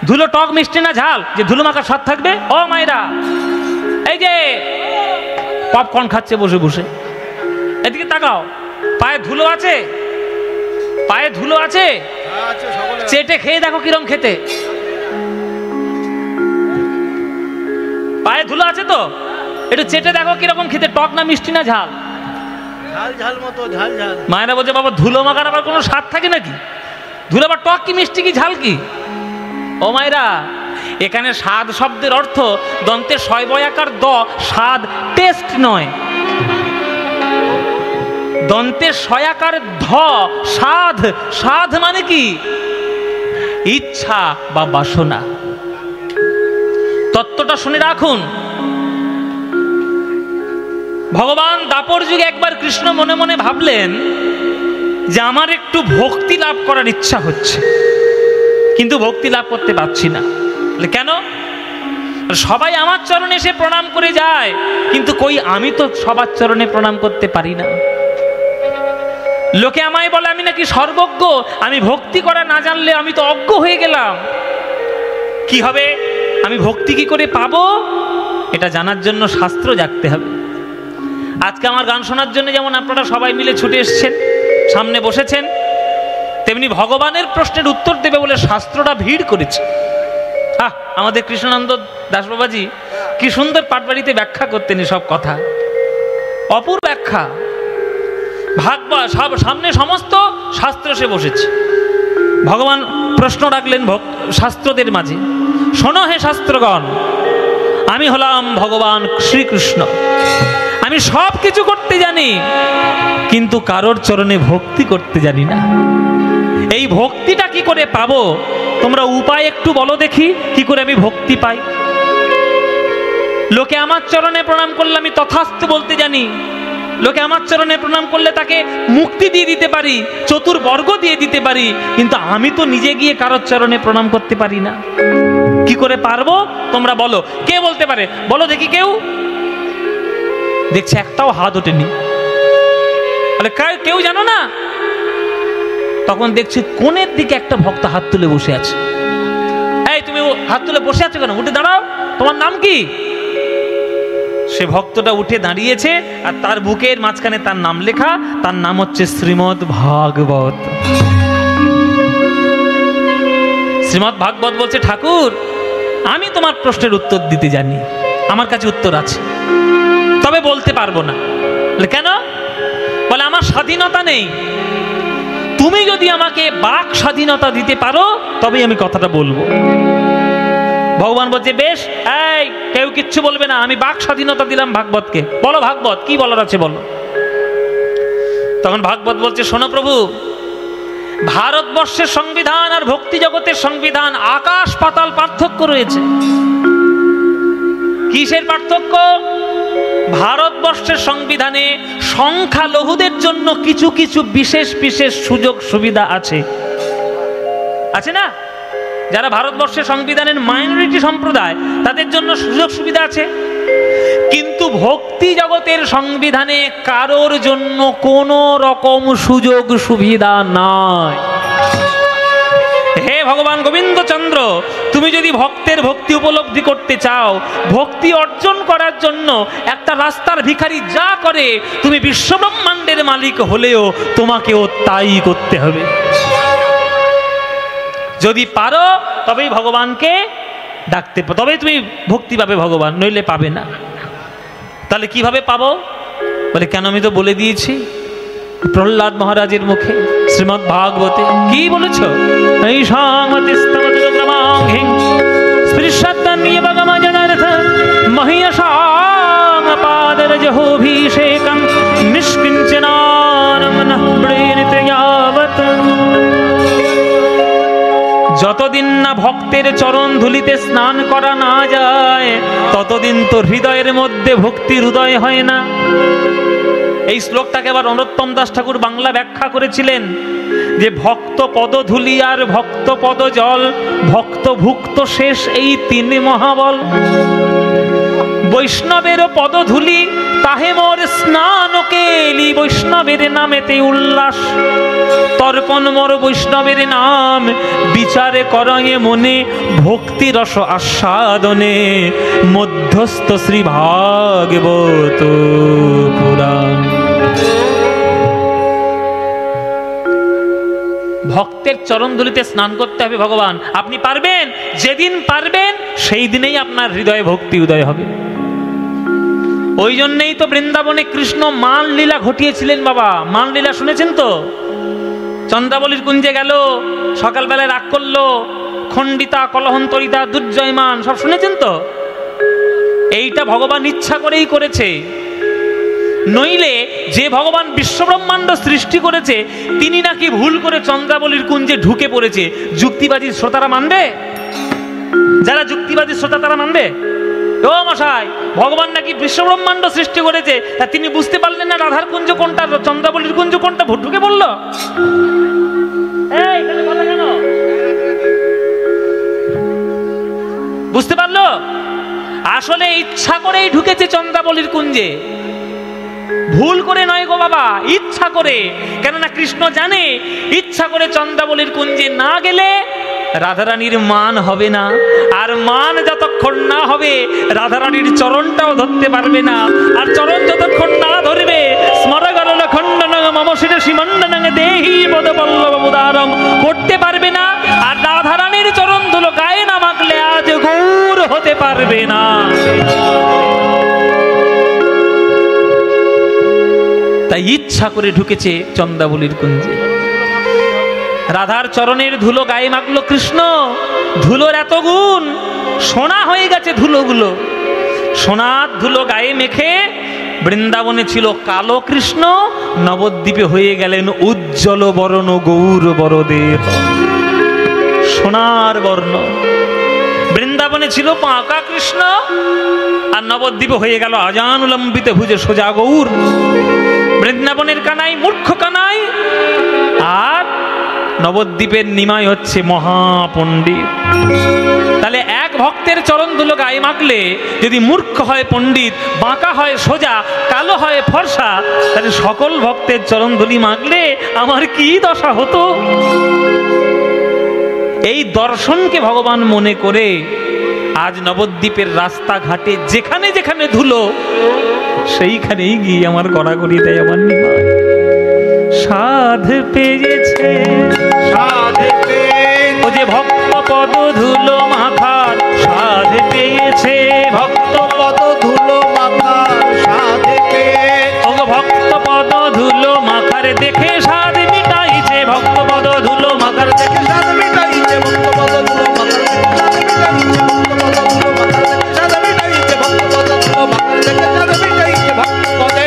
ধুলো টক মিষ্টি না ঝাল যে ধুলো মাখার স্বাদ থাকবে? ও মায়েরা, এই যে পপকর্ন খাচ্ছে বসে বসে, এদিকে তাকাও। পায়ে ধুলো আছে, পায়ে ধুলো আছে, আচ্ছা, সকলে চেটে খেয়ে দেখো কিরম খেতে। পায়ে ধুলো আছে তো, একটু চেটে দেখো কিরকম খেতে, টক না মিষ্টি না ঝাল। ঝাল ঝাল মতো, ঝাল ঝাল। মায়েরা বলছে, বাবা ধুলো মাখার আবার কোনো স্বাদ থাকে নাকি? ধুলো আবার টক কি মিষ্টি কি ঝাল কি? ও মায়েরা, এখানে স্বাদ শব্দের অর্থ দন্তের শয় বয়াকার দ, স্বাদ টেস্ট নয়। দন্তের শয়াকার ধ, স্বাদ। স্বাদ মানে কি? ইচ্ছা বা বাসনা। তত্ত্বটা শুনে রাখুন। ভগবান দাপর যুগে একবার কৃষ্ণ মনে মনে ভাবলেন যে আমার একটু ভক্তি লাভ করার ইচ্ছা হচ্ছে, কিন্তু ভক্তি লাভ করতে পারছি না। কেন? সবাই আমার চরণে এসে প্রণাম করে যায়, কিন্তু কই আমি তো সবার চরণে প্রণাম করতে পারি না। লোকে আমায় বলে আমি নাকি সর্বজ্ঞ, আমি ভক্তি করা না জানলে আমি তো অজ্ঞ হয়ে গেলাম। কি হবে? আমি ভক্তি কি করে পাবো? এটা জানার জন্য শাস্ত্র জাগতে হবে। আজকে আমার গান শোনার জন্য যেমন আপনারা সবাই মিলে ছুটে এসছেন, সামনে বসেছেন, তেমনি ভগবানের প্রশ্নের উত্তর দেবে বলে শাস্ত্রটা ভিড় করেছে। আমাদের কৃষ্ণানন্দ দাস বাবাজি কি সুন্দর পাটবাড়িতে ব্যাখ্যা করতেন সব কথা, অপূর্ব ব্যাখ্যা। ভাগবত সব সামনে, সমস্ত শাস্ত্র সে বসেছে। ভগবান প্রশ্ন রাখলেন শাস্ত্রদের মাঝে, শোনো হে শাস্ত্রগণ, আমি হলাম ভগবান শ্রীকৃষ্ণ। আমি সব কিছু করতে জানি, কিন্তু কারোর চরণে ভক্তি করতে জানি না। এই ভক্তিটা কি করে পাবো? তোমরা উপায় একটু বলো দেখি, কি করে আমি ভক্তি পাই। লোকে আমার চরণে প্রণাম করলে আমি তথাস্তু বলতে জানি, লোকে আমার চরণে প্রণাম করলে তাকে মুক্তি দিয়ে দিতে পারি, চতুর্বর্গ দিয়ে দিতে পারি, কিন্তু আমি তো নিজে গিয়ে কারোর চরণে প্রণাম করতে পারি না। কি করে পারবো? তোমরা বলো, কে বলতে পারে? বলো দেখি কেউ। দেখছে একটাও হাত ওঠেনি। কেউ জানো না? তখন দেখছি কোণের দিকে একটা ভক্ত হাত তুলে বসে আছে। এই তুমি হাত তুলে বসে আছো কেন? উঠে দাঁড়াও, তোমার নাম কি? সে ভক্তটা উঠে দাঁড়িয়েছে, আর তার বুকের মাঝখানে তার নাম লেখা, তার নাম হচ্ছে শ্রীমদ ভাগবত। শ্রীমদ ভাগবত বলছে, ঠাকুর আমি তোমার প্রশ্নের উত্তর দিতে জানি, আমার কাছে উত্তর আছে, তবে বলতে পারবো না। কেন? বলে আমার স্বাধীনতা নেই। তুমি যদি আমাকে বাক স্বাধীনতা দিতে পারো তবেই আমি কথাটা বলবো। ভগবান বলছে, বেশ, এই কেউ কিচ্ছু বলবে না, আমি বাক স্বাধীনতা দিলাম ভাগবতকে। বলো ভাগবত, কি বলার আছে বলো। তখন ভাগবত বলছে, শোনো প্রভু, ভারতবর্ষের সংবিধান আর ভক্তি জগতের সংবিধান আকাশ পাতাল পার্থক্য রয়েছে। কিসের পার্থক্য? ভারতবর্ষের সংবিধানে সংখ্যালঘুদের জন্য কিছু কিছু বিশেষ বিশেষ সুযোগ সুবিধা আছে, আছে না? যারা ভারতবর্ষের সংবিধানের মাইনরিটি সম্প্রদায়, তাদের জন্য সুযোগ সুবিধা আছে। কিন্তু ভক্তি জগতের সংবিধানে কারোর জন্য কোনো রকম সুযোগ সুবিধা নাই। হে ভগবান গোবিন্দচন্দ্র, তুমি যদি ভক্তের ভক্তি উপলব্ধি করতে চাও, ভক্তি অর্জন করার জন্য একটা রাস্তার ভিখারি যা করে, তুমি বিশ্বব্রহ্মাণ্ডের মালিক হলেও তোমাকেও তাই করতে হবে। যদি পারো তবেই ভগবানকে ডাকতে, তবেই তুমি ভক্তি পাবে ভগবান, নইলে পাবে না। তাহলে কিভাবে পাবো? বলে কেন, আমি তো বলে দিয়েছি প্রহ্লাদ মহারাজের মুখে শ্রীমদ্ ভাগবতে কি বলেছ, এই সাংমতিস্তবদ্রমাংহিং স্পৃশত্তন্নিয়বগমজনার্থ মহিয়সাং পাদরজহোভিষেকং নিষ্কিঞ্চনান মনঃ প্রেরিত যাবৎ। যতদিন না ভক্তের চরণ ধুলিতে স্নান করা না যায় ততদিন তো হৃদয়ের মধ্যে ভক্তির উদয় হয় না। এই শ্লোকটাকে আবার নরোত্তম দাস ঠাকুর বাংলা ব্যাখ্যা করেছিলেন যে ভক্ত পদধূলি আর ভক্ত পদ জল, ভক্ত ভুক্ত শেষ এই তিন মহাবল। বৈষ্ণবের পদধূলি তাহে মোর স্নান কেলি, বৈষ্ণবের নামেতে উল্লাস তর্পণ মোর বৈষ্ণবের নাম, বিচারে করয়ে মনে ভক্তি রস আস্বাদনে, মধ্যস্থ শ্রী ভাগবত পুরাণ। ভক্তের চরণধুলিতে স্নান করতে হবে ভগবান। আপনি পারবেন, যেদিন পারবেন সেই দিনেই আপনার হৃদয়ে ভক্তি উদয় হবে। ওই জন্যই তো বৃন্দাবনে কৃষ্ণ মান লীলা ঘটিয়েছিলেন বাবা। মান লীলা শুনেছেন তো? চন্দ্রাবলীর কুঞ্জে গেল, সকালবেলায় রাগ করলো, খণ্ডিতা কলহন্তরিতা দুর্জয়মান, সব শুনেছেন তো? এইটা ভগবান ইচ্ছা করেই করেছে। নইলে যে ভগবান বিশ্বব্রহ্মাণ্ড সৃষ্টি করেছে তিনি নাকি ভুল করে চন্দ্রাবলীর কুঞ্জে ঢুকে পড়েছে, যুক্তিবাদী শ্রোতারা মানবে? যারা যুক্তিবাদী শ্রোতা তারা মানবে? ও মশাই, ভগবান নাকি বিশ্বব্রহ্মাণ্ড সৃষ্টি করেছে, তা তিনি বুঝতে পারলেন না রাধার কুঞ্জ কোনটা, চন্দ্রাবলীর কুঞ্জ কোনটা, ঢুকে পড়লো? কেন বুঝতে পারলো? আসলে ইচ্ছা করেই ঢুকেছে চন্দ্রাবলীর কুঞ্জে, ভুল করে নয় গো বাবা, ইচ্ছা করে। কেননা কৃষ্ণ জানে ইচ্ছা করে চন্দ্রাবলীর কুঞ্জে না গেলে রাধারানীর মান হবে না, আর মান যতক্ষণ না হবে রাধারানীর চরণটাও ধরতে পারবে না, আর চরণ যতক্ষণ না ধরবে স্মরগরল খণ্ডনং মম শিরসি মণ্ডনং দেহি পদপল্লবুদারং করতে পারবে না, আর রাধারানীর চরণ ধুলো গায়ে না মাখলে আজ গৌর হতে পারবে না। তাই ইচ্ছা করে ঢুকেছে চন্দ্রাবলীর কুঞ্জে। রাধার চরণের ধুলো গায়ে মাখলো কৃষ্ণ। ধুলোর এত গুণ, সোনা হয়ে গেছে ধুলোগুলো। সোনার ধুলো গায়ে মেখে বৃন্দাবনে ছিল কালো কৃষ্ণ, নবদ্বীপে হয়ে গেলেন উজ্জ্বল বর্ণ গৌর বরদেব, সোনার বর্ণ। বৃন্দাবনে ছিল পাকা কৃষ্ণ, আর নবদ্বীপে হয়ে গেল আজানুলম্বিত ভুজে সোজা গৌর। বৃন্দাবনের কানাই মূর্খ কানাই, আর নবদ্বীপের নিমাই হচ্ছে মহাপণ্ডিত। তাহলে এক ভক্তের চরণ ধুলো গায়ে মাখলে যদি মূর্খ হয় পণ্ডিত, বাঁকা হয় সোজা, কালো হয় ফর্সা, তাহলে সকল ভক্তের চরণ ধুলি মাখলে আমার কি দশা হতো? এই দর্শনকে ভগবান মনে করে আজ নবদ্বীপের রাস্তাঘাটে যেখানে যেখানে ধুলো সেইখানেই গিয়ে আমার গড়াগড়ি দেয় আমার নিমাই। সাধ পেয়েছে, সাধ পেয়েছে, ও যে ভক্ত পদ ধুলো মাথার সাধ পেয়েছে, ভক্ত পদ ধুলো মাথার সাধ পেয়েছে, ও ভক্ত পদ ধুলো মাথার দেখে সাধ মিটাইছে, ভক্ত পদ ধুলো মাথার দেখে সাধ মিটাইছে, ভক্ত পদ ধুলো মাথার দেখে সাধ মিটাইছে, ভক্ত পদ ধুলো মাথার দেখে সাধ মিটাইছে, ভক্ত পদে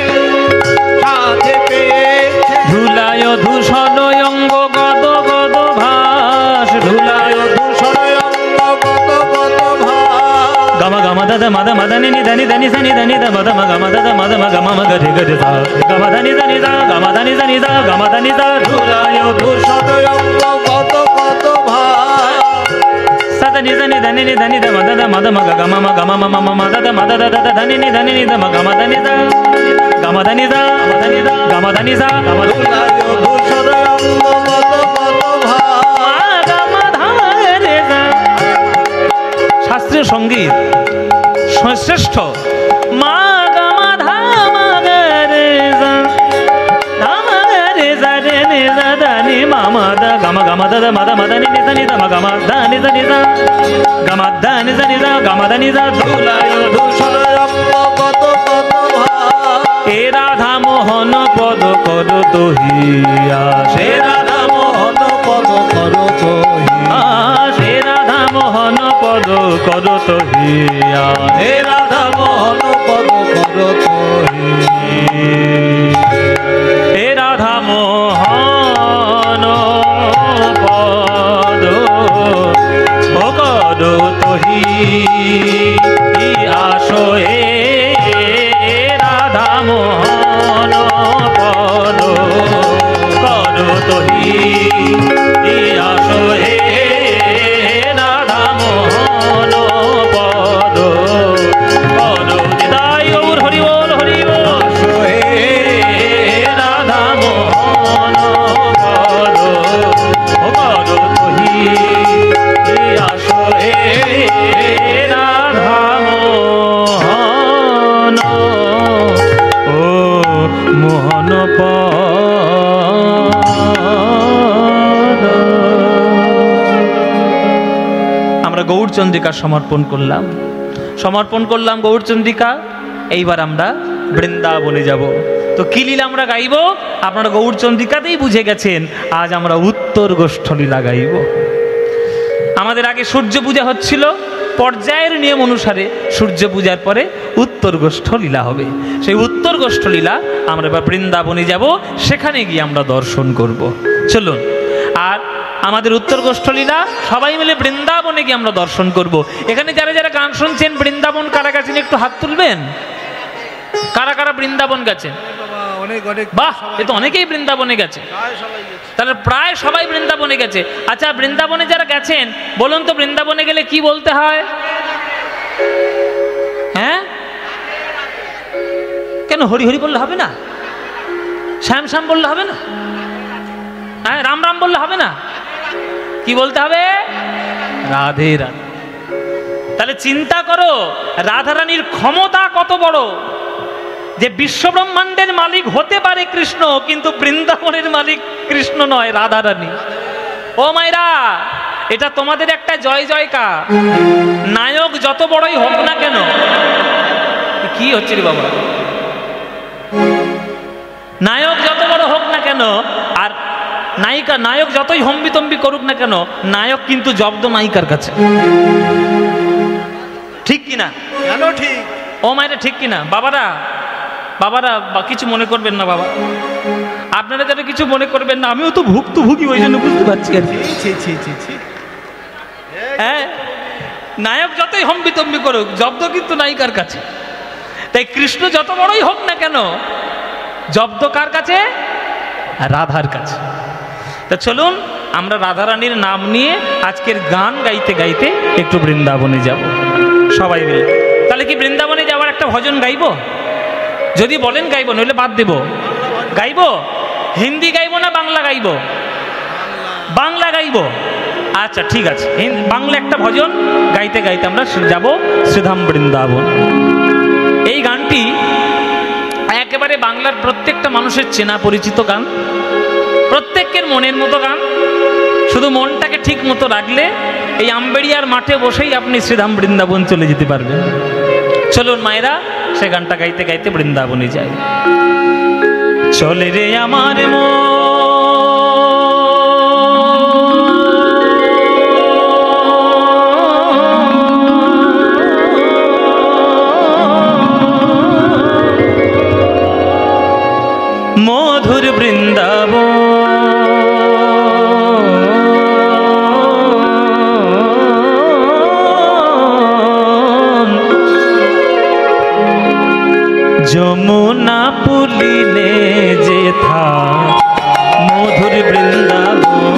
সাধ পেয়েছে। ধুলায় ধূসর অঙ্গ গদ গদ ভাস, ধুলায় ধূসর অঙ্গ গত গত ভাস, গম গম দদ মদ মদনি নিধনি ধনি সনি ধনি দ মদ মগ মদ দ মদ মগ মম গ রে গ রে সা গম ধনি ধনি সা গম ধনি ধনি সা গম ধনি সা ধুলায় ধূসর অঙ্গ গত গত ভাস, সদ নি ধনি ধনি নি ধনি দ মদ দ মদ মগ গম মগ মম মম মদ দ মদ দ দ ধনি নি ধনি নি দ মগ গম ধনি সা গম ধনি সা গম ধনি সা গম ধুলায় ধূসর অঙ্গ গত গত ভাস। শাস্ত্রীয় সঙ্গীত শ্রেষ্ঠ। মা গামা ধামা রে রে রে রে রে নি মা da ga ma da da ma da ni da ma ga ma da ni da ga ma da ni da ga ma da ni da ধুলায় ধূসর রম্য কত কত ভাব এ রাধা মোহন পদ কর তহিয়া সে রাধা মোহন পদ কর কহিয়া সে রাধা মোহন পদ কর তহিয়া হে রাধা মোহন পদ কর কহিয়া হে রাধা মোহন পদ কর তহি আসো হে রাধা মোহন পদ কর তহি আসো হে রাধা মোহন পদ কর দিদাই গৌর হরি বল হরি বল আসো হে রাধা মোহন পদ কর তহি আসো হে রাধা মোহন ও মোহন পদ আমরা গৌরচন্দ্রিকা সমর্পণ করলাম গৌরচন্দ্রিকা। এইবার আমরা বৃন্দাবনে যাব। তো কি লীলা আমরা গাইব আপনারা গৌরচন্দ্রিকাতেই বুঝে গেছেন। আজ আমরা উত্তর গোষ্ঠলীলা গাইব। আমাদের আগে সূর্য পূজা হচ্ছিল, পর্যায়ের নিয়ম অনুসারে সূর্য পূজার পরে উত্তর গোষ্ঠলীলা হবে। সেই উত্তর গোষ্ঠলীলা আমরা এবার বৃন্দাবনে যাব, সেখানে গিয়ে আমরা দর্শন করব। চলুন, আর আমাদের উত্তর গোষ্ঠলীলা সবাই মিলে বৃন্দাবনে গিয়ে আমরা দর্শন করব। এখানে যারা যারা গান শুনছেন, বৃন্দাবন কারা গেছেন একটু হাত তুলবেন। কারা কারা বৃন্দাবন গেছেন? বাহ, এ তো অনেকেই বৃন্দাবনে গেছে। তাহলে প্রায় সবাই বৃন্দাবনে গেছে। আচ্ছা, বৃন্দাবনে যারা গেছেন বলুন তো, বৃন্দাবনে গেলে কি বলতে হয়? হ্যাঁ, কেন হরি হরি বললে হবে না? শ্যাম শ্যাম বললে হবে না? হ্যাঁ, রাম রাম বললে হবে না? কি বলতে হবে? রাধে রাধে। তাহলে চিন্তা করো রাধারানীর ক্ষমতা কত বড়, যে বিশ্বব্রহ্মাণ্ডের মালিক হতে পারে কৃষ্ণ, কিন্তু বৃন্দাবনের মালিক কৃষ্ণ নয়, রাধারানী। ও মায়েরা, এটা তোমাদের একটা জয় জয়কার। নায়ক যত বড়ই হোক না কেন, কি হচ্ছে রে বাবা, নায়ক যত বড় হোক না কেন, আর নায়ক যতই হম্বিতম্বি করুক না কেন, নায়ক কিন্তু জব্দ নায়িকার কাছে। ঠিক কিনা? কেন ঠিক? ও মায়েরা ঠিক কিনা? বাবারা কিছু মনে করবেন না বাবা, আপনারা যারা কিছু মনে করবেন না, আমিও তো ভুক্তভোগী, ওই জন্য বুঝতে পারছি আর কি। হ্যাঁ, নায়ক যতই হম্বিতম্বি করুক, জব্দ কিন্তু নায়িকার কাছে। তাই কৃষ্ণ যত বড়ই হোক না কেন, জব্দ কার কাছে? রাধার কাছে। তা চলুন, আমরা রাধারানীর নাম নিয়ে আজকের গান গাইতে গাইতে একটু বৃন্দাবনে যাব সবাই মিলে। তাহলে কি বৃন্দাবনে যাওয়ার একটা ভজন গাইব? যদি বলেন গাইব, নইলে বাদ দেব। গাইব? হিন্দি গাইব না বাংলা গাইব? বাংলা গাইব। আচ্ছা ঠিক আছে, বাংলা একটা ভজন গাইতে গাইতে আমরা যাব শ্রীধাম বৃন্দাবন। এই গানটি একেবারে বাংলার প্রত্যেকটা মানুষের চেনা পরিচিত গান, প্রত্যেকের মনের মতো গান। শুধু মনটাকে ঠিক মতো রাখলে এই আম্বেড়িয়ার মাঠে বসেই আপনি শ্রীধাম বৃন্দাবন চলে যেতে পারবেন। চলুন মায়েরা, সে গানটা গাইতে গাইতে বৃন্দাবনে যাই। চলে রে আমার মধুর বৃন্দাবন, যমুনা পুলিনে যেথা মধুর বৃন্দাবন।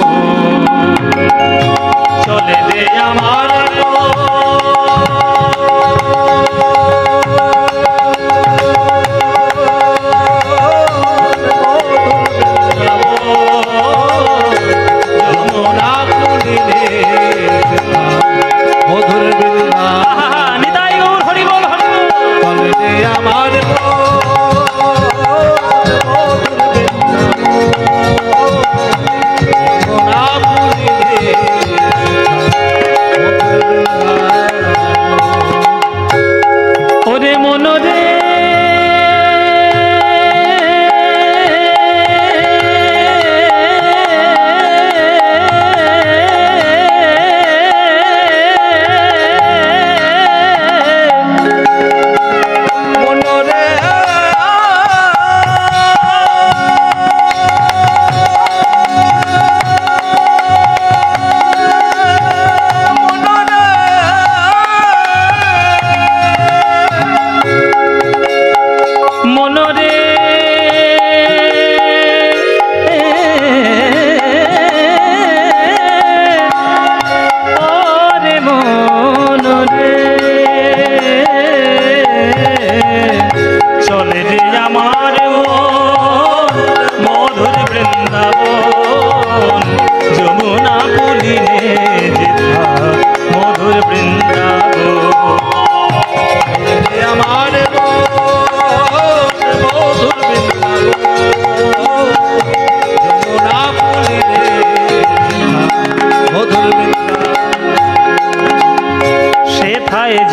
চলে রে আমার যমুনা পুলিনে যেথা মধুর বৃন্দাবন। নিতাই গৌর হরি বল হরি বল। চলে রে আমার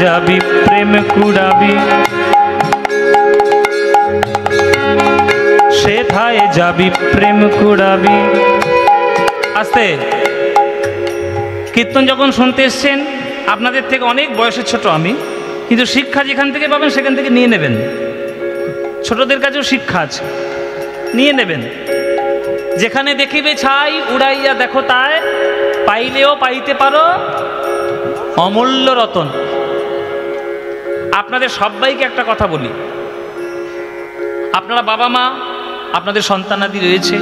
যাবি প্রেম কুড়াবি, সেথায় যাবি প্রেম কুড়াবি। আস্তে কীর্তন যখন শুনতে এসছেন, আপনাদের থেকে অনেক বয়সে ছোট আমি, কিন্তু শিক্ষা যেখান থেকে পাবেন সেখান থেকে নিয়ে নেবেন। ছোটদের কাছেও শিক্ষা আছে, নিয়ে নেবেন। যেখানে দেখিবে ছাই উড়াইয়া দেখো তাই, পাইলেও পাইতে পারো অমূল্য রতন। আপনাদের সবাইকে একটা কথা বলি, আপনারা বাবা মা, আপনাদের সন্তানাদি রয়েছে,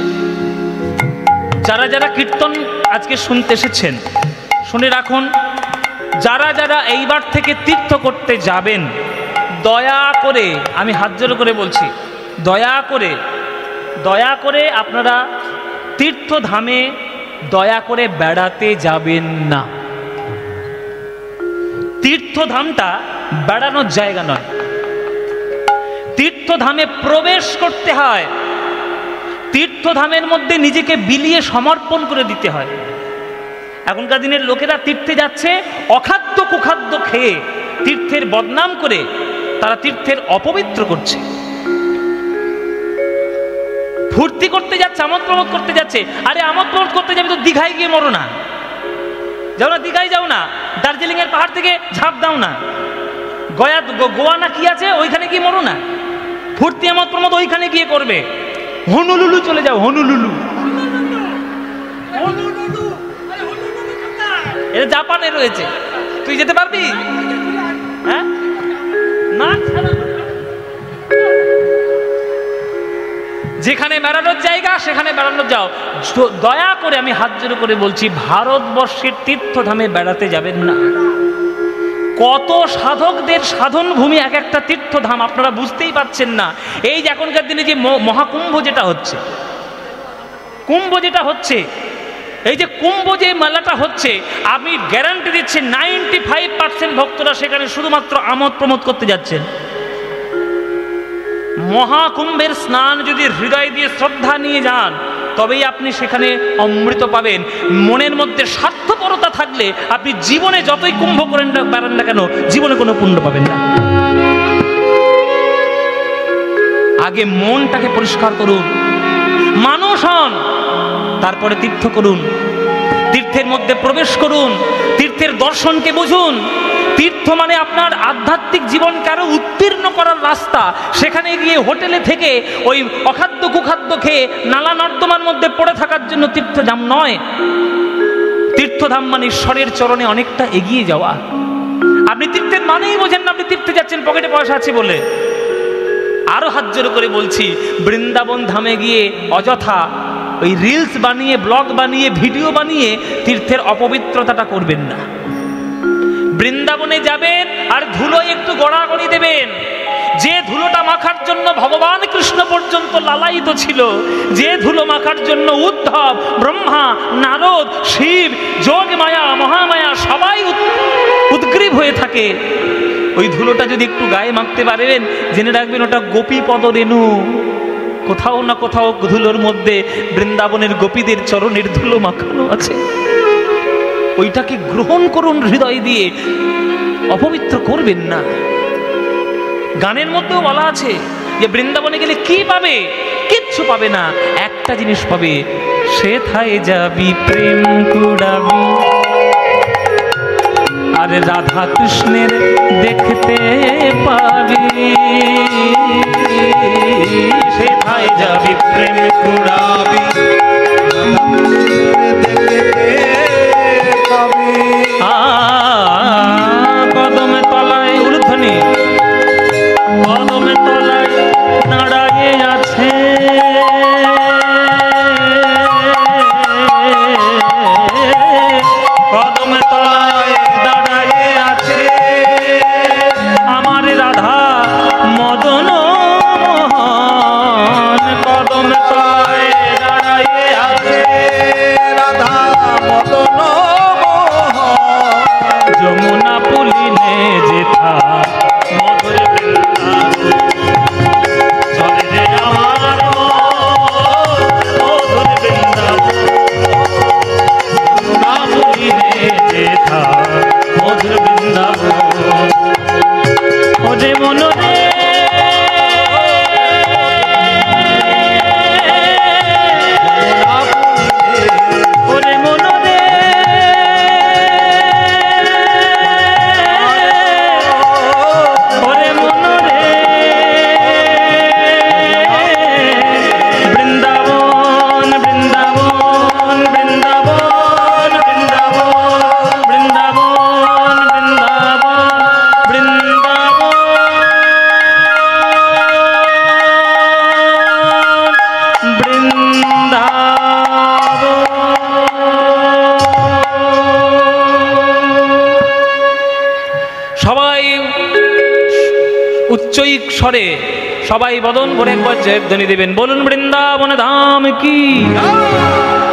যারা যারা কীর্তন আজকে শুনতে এসেছেন, শুনে রাখুন, যারা যারা এইবার থেকে তীর্থ করতে যাবেন, দয়া করে, আমি হাত জোড় করে বলছি, দয়া করে আপনারা তীর্থধামে দয়া করে বেড়াতে যাবেন না। তীর্থধামটা বেড়ানোর জায়গা নয়, তীর্থধামে প্রবেশ করতে হয়, তীর্থধামের মধ্যে নিজেকে বিলিয়ে সমর্পণ করে দিতে হয়। এখনকার দিনের লোকেরা তীর্থে যাচ্ছে অখাদ্য কুখাদ্য খেয়ে, তীর্থের বদনাম করে তারা তীর্থের অপবিত্র করছে। ফুর্তি করতে যাচ্ছে, আমোদ প্রমোদ করতে যাচ্ছে। আরে আমোদ প্রমোদ করতে যাবে তো দীঘায় গিয়ে মরো না, যাও না, দীঘায় যাও না, দার্জিলিং এর পাহাড় থেকে ঝাঁপ দাও না, গোয়া না কি আছে ওইখানে গিয়ে মরো না। ফুর্তি আমোদ প্রমোদ ওইখানে গিয়ে করবে। হনুলুলু চলে যাও, হনুলুলু, এটা জাপানে রয়েছে, তুই যেতে পারবি? হ্যাঁ না, যেখানে বেড়ানোর জায়গা সেখানে বেড়ানো যাও। দয়া করে আমি হাত জোড় করে বলছি, ভারতবর্ষের তীর্থধামে বেড়াতে যাবেন না। কত সাধকদের সাধন ভূমি এক একটা তীর্থধাম, আপনারা বুঝতেই পারছেন না। এই যে এখনকার দিনে যে মহাকুম্ভ যেটা হচ্ছে, এই যে কুম্ভ যে মেলাটা হচ্ছে, আমি গ্যারান্টি দিচ্ছি 95% ভক্তরা সেখানে শুধুমাত্র আমোদ প্রমোদ করতে যাচ্ছেন। মহাকুম্ভের স্নান যদি হৃদয় দিয়ে শ্রদ্ধা নিয়ে যান, তবেই আপনি সেখানে অমৃত পাবেন। মনের মধ্যে স্বার্থপরতা থাকলে আপনি জীবনে যতই কুম্ভ করেন না পারেন না কেন, জীবনে কোনো পুণ্য পাবেন না। আগে মনটাকে পরিষ্কার করুন, মানুষ হন, তারপরে তীর্থ করুন, তীর্থের মধ্যে প্রবেশ করুন, তীর্থের দর্শনকে বুঝুন। তীর্থ মানে আপনার আধ্যাত্মিক জীবনকে আরো উত্তীর্ণ করার রাস্তা। সেখানে গিয়ে হোটেলে থেকে ওই অখাদ্য কুখাদ্য খেয়ে নালা নর্দমার মধ্যে পড়ে থাকার জন্য তীর্থধাম নয়। তীর্থধাম মানে ঈশ্বরের চরণে অনেকটা এগিয়ে যাওয়া। আপনি তীর্থের মানেই বোঝেন না, আপনি তীর্থে যাচ্ছেন পকেটে পয়সা আছে বলে। আরো হাত জোড় করে বলছি, বৃন্দাবন ধামে গিয়ে অযথা ওই রিলস বানিয়ে, ব্লগ বানিয়ে, ভিডিও বানিয়ে তীর্থের অপবিত্রতাটা করবেন না। বৃন্দাবনে যাবেন আর ধুলো একটু গড়াগড়ি দেবেন। যে ধুলোটা মাখার জন্য ভগবান কৃষ্ণ পর্যন্ত লালায়িত ছিল, যে ধুলো মাখার জন্য উদ্ধব, ব্রহ্মা, নারদ, শিব, যোগ মায়া, মহামায়া সবাই উদ্গ্রীব হয়ে থাকে, ওই ধুলোটা যদি একটু গায়ে মাখতে পারবেন, জেনে রাখবেন ওটা গোপী পদরেণু। কোথাও না কোথাও ধুলোর মধ্যে বৃন্দাবনের গোপীদের চরণের ধুলো মাখানো আছে। ওইটাকে গ্রহণ করুন হৃদয় দিয়ে, অপবিত্র করবেন না। গানের মধ্যেও বলা আছে যে বৃন্দাবনে গেলে কি পাবে? কিচ্ছু পাবে না, একটা জিনিস পাবে, সেথায় যাবি প্রেম কুড়াবি, আর রাধা কৃষ্ণের দেখতে পাবি। সেথায় যাবি প্রেম কুড়াবি, কদমে তলায় উর্ধ্বনি, কদমে তলায় দাঁড়ায়ে আছে, কদমে তলায় দাঁড়ায়ে আছে আমার রাধা মদন মোহন। কদমে তলায় দাঁড়ায়ে আছে রাধা মদন যমুনা পুলিনে যেথা মধুর চলে যে আমার মধুর বৃন্দাবন, যমুনা পুলিনে যেথা মধুর বৃন্দাবন। উচ্চ স্বরে সবাই বদন ভরে একবার জয়ধ্বনি দেবেন, বলুন বৃন্দাবন ধাম কি,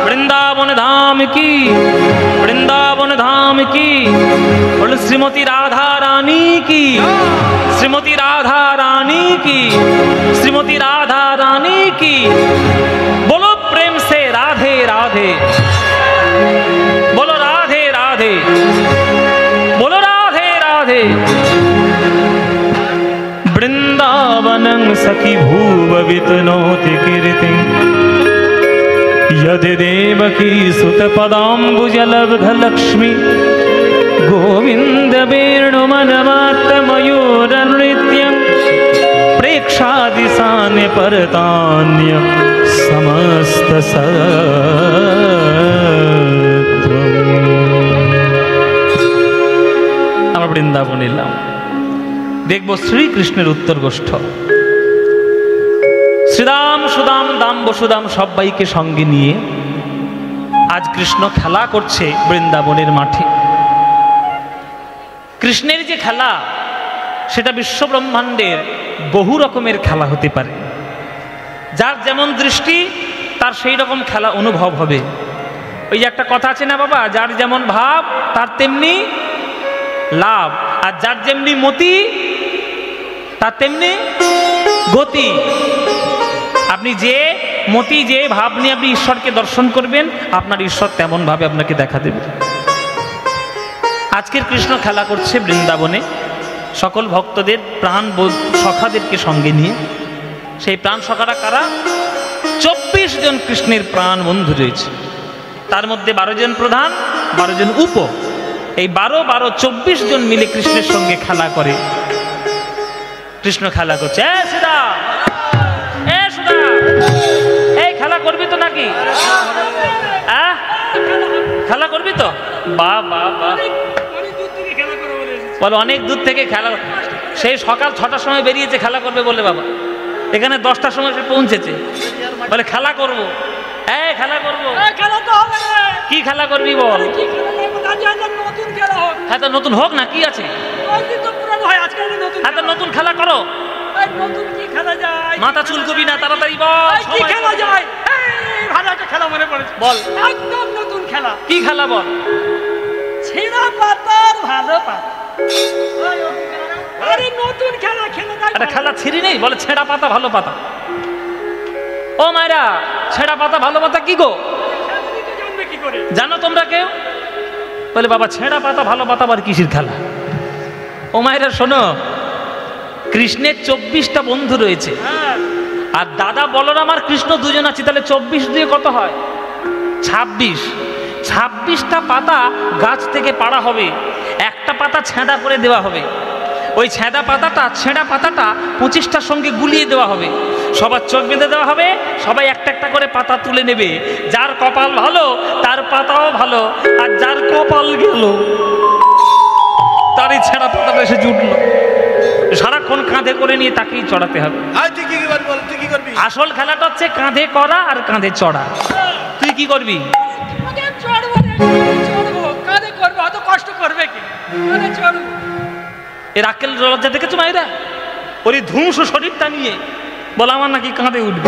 বৃন্দাবন ধাম কি, বৃন্দাবন ধাম কি, বলুন শ্রীমতী রাধা রানী কি, শ্রীমতী রাধা রানী কি, শ্রীমতী রাধা রানী কি। बोलो प्रेम से राधे राधे, बोलो राधे राधे, बोलो राधे राधे। वृंदावनं सखी भूववितनोति कीर्तिं यदि देवकी सुतपदाम्बुजलब्धलक्ष्मी गोविन्द वेणुमनमात्तमयूरनृत्यं प्रेक्षादिशाने परतान्य समस्त আমরা বৃন্দাবন এলাম, দেখব শ্রীকৃষ্ণের উত্তর গোষ্ঠ। শ্রীরাম সুদাম দাম বসুদাম সবাইকে সঙ্গে নিয়ে আজ কৃষ্ণ খেলা করছে বৃন্দাবনের মাঠে। কৃষ্ণের যে খেলা সেটা বিশ্ব ব্রহ্মাণ্ডের বহু রকমের খেলা হতে পারে। যার যেমন দৃষ্টি তার সেই রকম খেলা অনুভব হবে। ওই যে একটা কথা আছে না বাবা, যার যেমন ভাব তার তেমনি লাভ, আর যার যেমনি মতি তার তেমনি গতি। আপনি যে মতি, যে ভাব নিয়ে আপনি ঈশ্বরকে দর্শন করবেন, আপনার ঈশ্বর তেমন ভাবে আপনাকে দেখা দেবে। আজকের কৃষ্ণ খেলা করছে বৃন্দাবনে সকল ভক্তদের প্রাণ সখাদেরকে সঙ্গে নিয়ে। সেই প্রাণ সখারা কারা? 24 জন কৃষ্ণের প্রাণ বন্ধু রয়েছে। তার মধ্যে 12 জন প্রধান, 12 জন উপ। এই 12 24 জন মিলে কৃষ্ণের সঙ্গে খেলা করে। কৃষ্ণ খেলা করছে। এই খেলা করবি তো নাকি? খেলা করবি তো? বাহ বাহ বাহ, বলো অনেক দূর থেকে খেলা। সেই সকাল 6টার সময় বেরিয়েছে খেলা করবে বলে বাবা, এখানে 10টার সময় সে পৌঁছেছে, বলে খেলা করবো। খেলা করবো। কি খেলা করবি বল? হ্যাঁ তো নতুন হোক না, কি আছে? হ্যাঁ তো নতুন খেলা করো। মাথা চুলকবি না, তাড়াতাড়ি বল। কি খেলা যায়? ভালো একটা খেলা মনে পড়েছে, বল। একদম নতুন খেলা। কি খেলা বল? ছেঁড়া পাতার ভালো পাতা। আরে নতুন খেলা, খেলা ছিঁড়ি নেই, বলে ছেঁড়া পাতা ভালো পাতা। ও মায়েরা, ছেঁড়া পাতা ভালো পাতা কি গো? জানো তোমরা কেউ? বলে বাবা ছেঁড়া পাতা ভালো পাতা আবার কিসের খেলা? ও মায়েরা শোনো, কৃষ্ণের 24টা বন্ধু রয়েছে, আর দাদা বলরাম আর কৃষ্ণ দুজন আছে। তাহলে 24 দিয়ে কত হয়? 26টা পাতা গাছ থেকে পাড়া হবে, একটা পাতা ছেঁড়া করে দেওয়া হবে। ওই ছেঁড়া পাতাটা 25টার সঙ্গে গুলিয়ে দেওয়া হবে। সবার চোখ বেঁধে দেওয়া হবে, সবাই একটা একটা করে পাতা তুলে নেবে। যার কপাল ভালো তার পাতাও ভালো, আর যার কপাল গেল তারই ছেঁড়া পাতাটা এসে জুটলো। সারাক্ষণ কাঁধে করে নিয়ে তাকেই চড়াতে হবে। আসল খেলাটা হচ্ছে কাঁধে করা আর কাঁধে চড়া। তুই কি করবি? এর আকেল লজ্জা দেখেছো মায়েরা? ওর ধ্বংস শরীরটা নিয়ে বলে আমার নাকি কাঁধে উঠবে।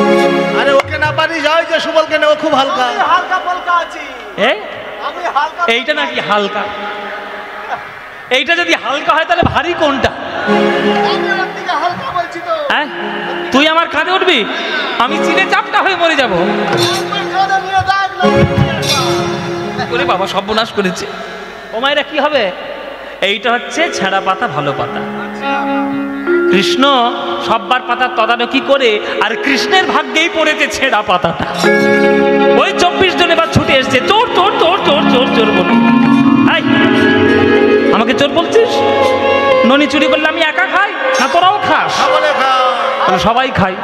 আরে ওকে না পারি যাও, যে সুবলকে নে, ও খুব হালকা। হালকা পালকা আছি। এইটা নাকি হালকা? এইটা যদি হালকা হয় তাহলে ভারী কোনটা? হ্যাঁ, তুই আমার কাঁধে উঠবি, আমি চিনে চাপটা হয়ে মরে যাবো। ওরে বাবা, সর্বনাশ করেছে। ও মায়েরা কি হবে? এইটা হচ্ছে ছেঁড়া পাতা ভালো পাতা। কৃষ্ণ সব্বার পাতার তদারকি করে, আর কৃষ্ণের ভাগ্যেই পড়েছে ছেঁড়া পাতাটা। ওই 24 জন এবার ছুটে এসছে, চোর চোর চোর চোর চোর চোর বলে। আমাকে চোর বলছিস? ননি চুরি করলে আমি একা খাই না তোরাও খাস? সবাই খাই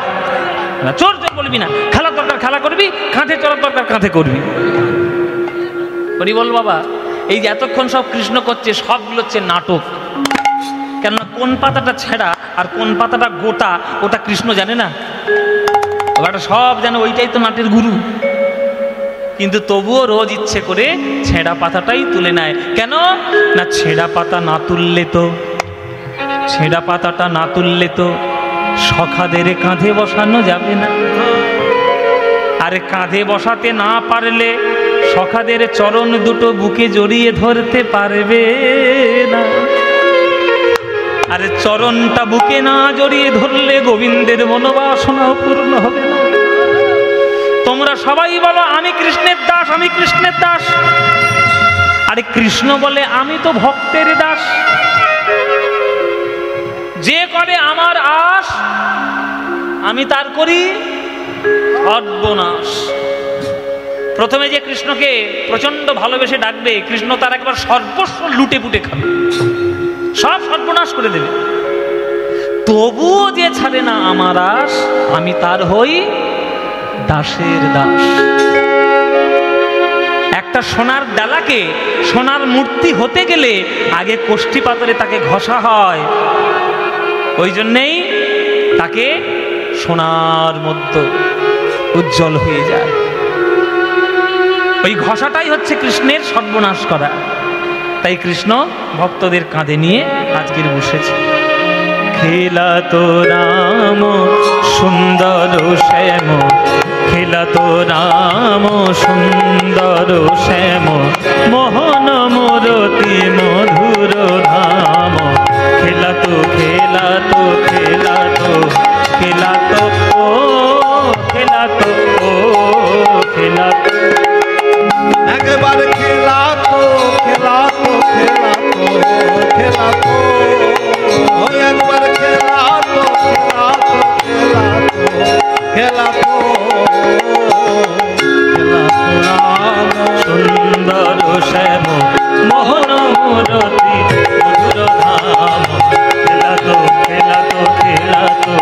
না। চোর চোর বলবি না, খেলার দরকার খেলা করবি, কাঁধে চড়ার দরকার কাঁধে করবি। বলি বল বাবা, এই যে এতক্ষণ সব কৃষ্ণ করছে সবগুলো হচ্ছে নাটক। কেননা কোন পাতাটা ছেঁড়া আর কোন পাতাটা গোটা ওটা কৃষ্ণ জানে না। ওটা সব জানে, ওইটাই তো নাটের গুরু। কিন্তু তবুও রোজ ইচ্ছে করে ছেঁড়া পাতাটাই তুলে নেয়। কেন না? ছেঁড়া পাতা না তুললে তো ছেঁড়া পাতাটা না তুললে তো সখাদের কাঁধে বসানো যাবে না। আরে কাঁধে বসাতে না পারলে সখাদের চরণ দুটো বুকে জড়িয়ে ধরতে পারবে না। আরে চরণটা বুকে না জড়িয়ে ধরলে গোবিন্দের মনোবাসনাও পূর্ণ হবে না। তোমরা সবাই বলো আমি কৃষ্ণের দাস, আমি কৃষ্ণের দাস। আরে কৃষ্ণ বলে আমি তো ভক্তের দাস। যে করে আমার আশ আমি তার করি সর্বনাশ। প্রথমে যে কৃষ্ণকে প্রচন্ড ভালোবেসে ডাকবে, কৃষ্ণ তার একবার সর্বস্ব লুটে পুটে খাবে, সব সর্বনাশ করে দেবে। তবুও যে ছাড়ে না আমার আশ, আমি তার হই দাসের দাস। একটা সোনার ডালাকে সোনার মূর্তি হতে গেলে আগে কোষ্ঠী পাথরে তাকে ঘষা হয়, ওই জন্যেই তাকে সোনার মধ্যে উজ্জ্বল হয়ে যায়। ওই ঘষাটাই হচ্ছে কৃষ্ণের সর্বনাশ করা। তাই কৃষ্ণ ভক্তদের কাঁধে নিয়ে আজকের বসেছে। খেলা তো রাম সুন্দর শ্যাম, খেলা তো রাম সুন্দর শ্যাম, মোহন মোরতি মধুর ধাম। খেলা তো খেলা তো খেলা তো খেলা তো ও খেলা তো ও খেলা তো একবার খেলা তো খেলা তো খেলা তো খেলা তো একবার খেলা তো খেলা তো খেলা তো খেলা তো খেলা তো রাম সুন্দর শ্যাম মোহন মোরতি মধুর ধাম। খেলা তো খেলা তো খেলা তো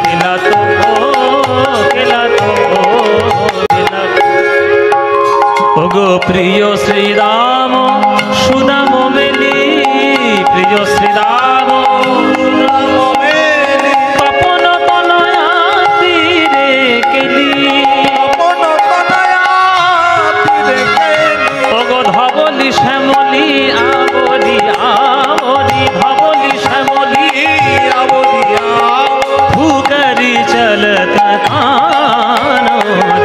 খেলা তো ও খেলা তো ও খেলা তো। ওগো প্রিয় শ্রীরাম সুদাম মেলি, প্রিয় শ্রীরাম সুদাম মেলি, তপন তনয়া তীরে কেলি, তপন তনয়া তীরে কেলি। ওগো ধবলি শ্যামলি আবরি আবরি, ধবলি শ্যামলি আবরি ফুকরি চলত কান।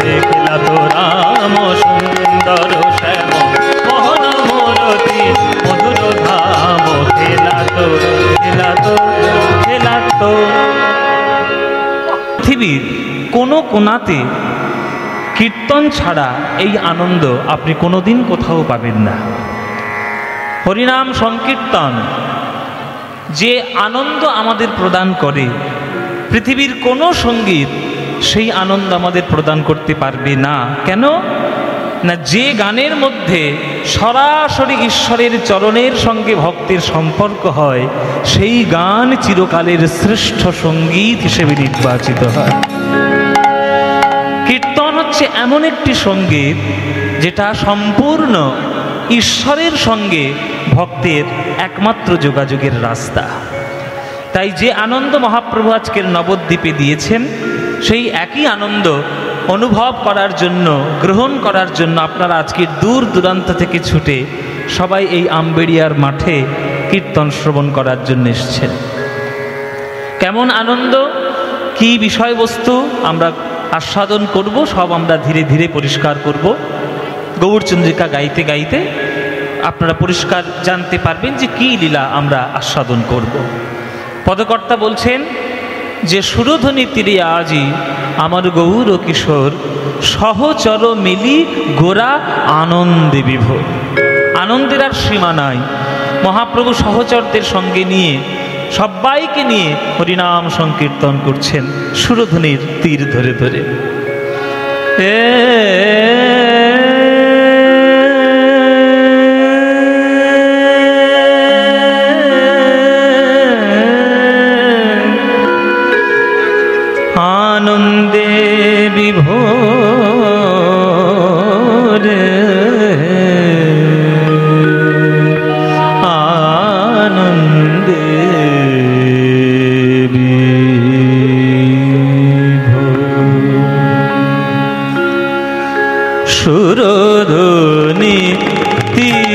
দেখলা তো রাম সুন্দর শ্যাম মোহন মোরতি মধুর ধাম। খেলা তো খেলা তো খেলা তো। পৃথিবীর কোনো কোণাতে কীর্তন ছাড়া এই আনন্দ আপনি কোনোদিন কোথাও পাবেন না। হরিনাম সংকীর্তন যে আনন্দ আমাদের প্রদান করে, পৃথিবীর কোনো সঙ্গীত সেই আনন্দ আমাদের প্রদান করতে পারবে না। কেন না, যে গানের মধ্যে সরাসরি ঈশ্বরের চরণের সঙ্গে ভক্তের সম্পর্ক হয়, সেই গান চিরকালের শ্রেষ্ঠ সঙ্গীত হিসেবে নির্বাচিত হয়। কীর্তন হচ্ছে এমন একটি সঙ্গীত যেটা সম্পূর্ণ ঈশ্বরের সঙ্গে ভক্তের একমাত্র যোগাযোগের রাস্তা। তাই যে আনন্দ মহাপ্রভু আজকের নবদ্বীপে দিয়েছেন, সেই একই আনন্দ অনুভব করার জন্য, গ্রহণ করার জন্য আপনারা আজকে দূর দূরান্ত থেকে ছুটে সবাই এই আমবেড়িয়ার মাঠে কীর্তন শ্রবণ করার জন্য এসেছেন। কেমন আনন্দ, কি বিষয়বস্তু আমরা আস্বাদন করব, সব আমরা ধীরে ধীরে পরিষ্কার করব। গৌরচন্দ্রিকা গাইতে গাইতে আপনারা পরিষ্কার জানতে পারবেন যে কী লীলা আমরা আস্বাদন করব। পদকর্তা বলছেন যে সুরধ্বনি তীরে আজি আমার গৌর কিশোর, সহচর মিলি গোরা আনন্দে বিভোর। আনন্দের আর সীমা নাই। মহাপ্রভু সহচরদের সঙ্গে নিয়ে, সবাইকে নিয়ে হরিনাম সংকীর্তন করছেন সুরধ্বনির তীর ধরে ধরে। আনন্দে বিভোর, আনন্দে বিভোর। সুরধ্বনি তীরে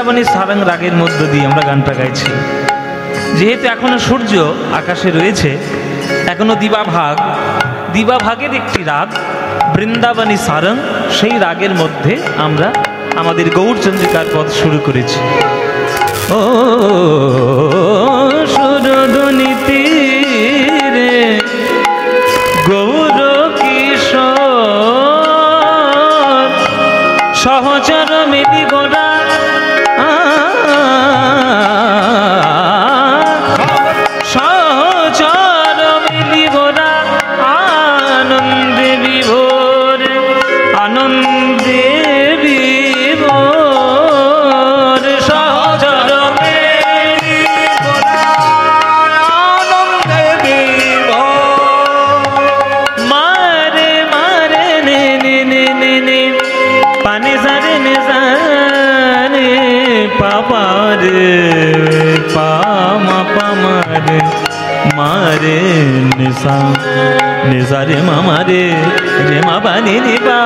বৃন্দাবনী সারং রাগের মধ্য দিয়ে আমরা গানটা গাইছি। যেহেতু এখনো সূর্য আকাশে রয়েছে, এখনো দিবাভাগের একটি রাগ বৃন্দাবনী সারং, সেই রাগের মধ্যে আমরা আমাদের গৌরচন্দ্রিকার পথ শুরু করেছি। ও সুরধ্বনিতে রে গৌর কিশোর সহচর মেলি গোরা, সহচর মেলি গোরা আনন্দে বিভোর, আনন্দে বিভোর সহচর মেলি গোরা আনন্দে বিভোর। মারে মারে নে নে নে নে নে পানি সারে নে সারে পাপারে পামা পামারে মারে নিসা নিসা রে মামারে রে মা বানি নি বা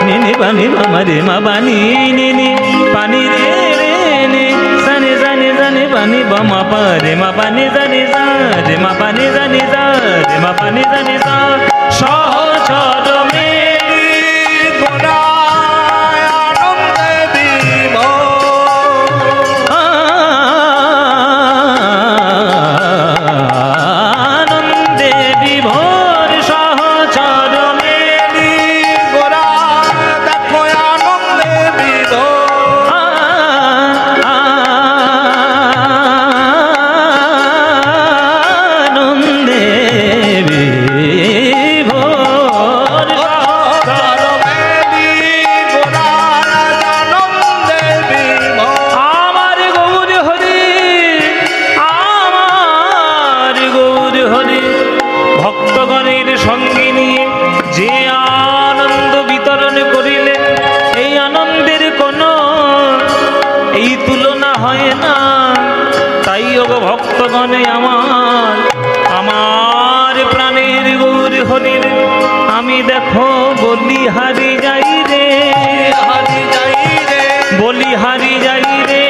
নি নি বানি মামারে মা বানি নি নি পানি রে রে নি সানি সানি সানি বানি বা মা পা রে মা বানি সানি সা রে মা বানি সানি সা রে মা বানি সানি সা সহচর মেলি গোরা আনন্দে বিভোর, আনন্দে বিভোর সহচর মেলি গোরা দেখো আনন্দে বিভোর, আনন্দে বিভোর সহচর মেলি গোরা আনন্দে বিভোর। আমার গৌর হরি, আমার গৌর হরি ভক্তগণের সঙ্গে নিয়ে যে আনন্দ বিতরণ করিলেন, এই আনন্দের কোনো এই তুলনা হয় না। তাই ওগো ভক্তগণে আমার, আমার প্রাণের গৌর হরির আমি দেখো বলিহারি যাই রে, হারি যাই রে, বলিহারি যাই রে,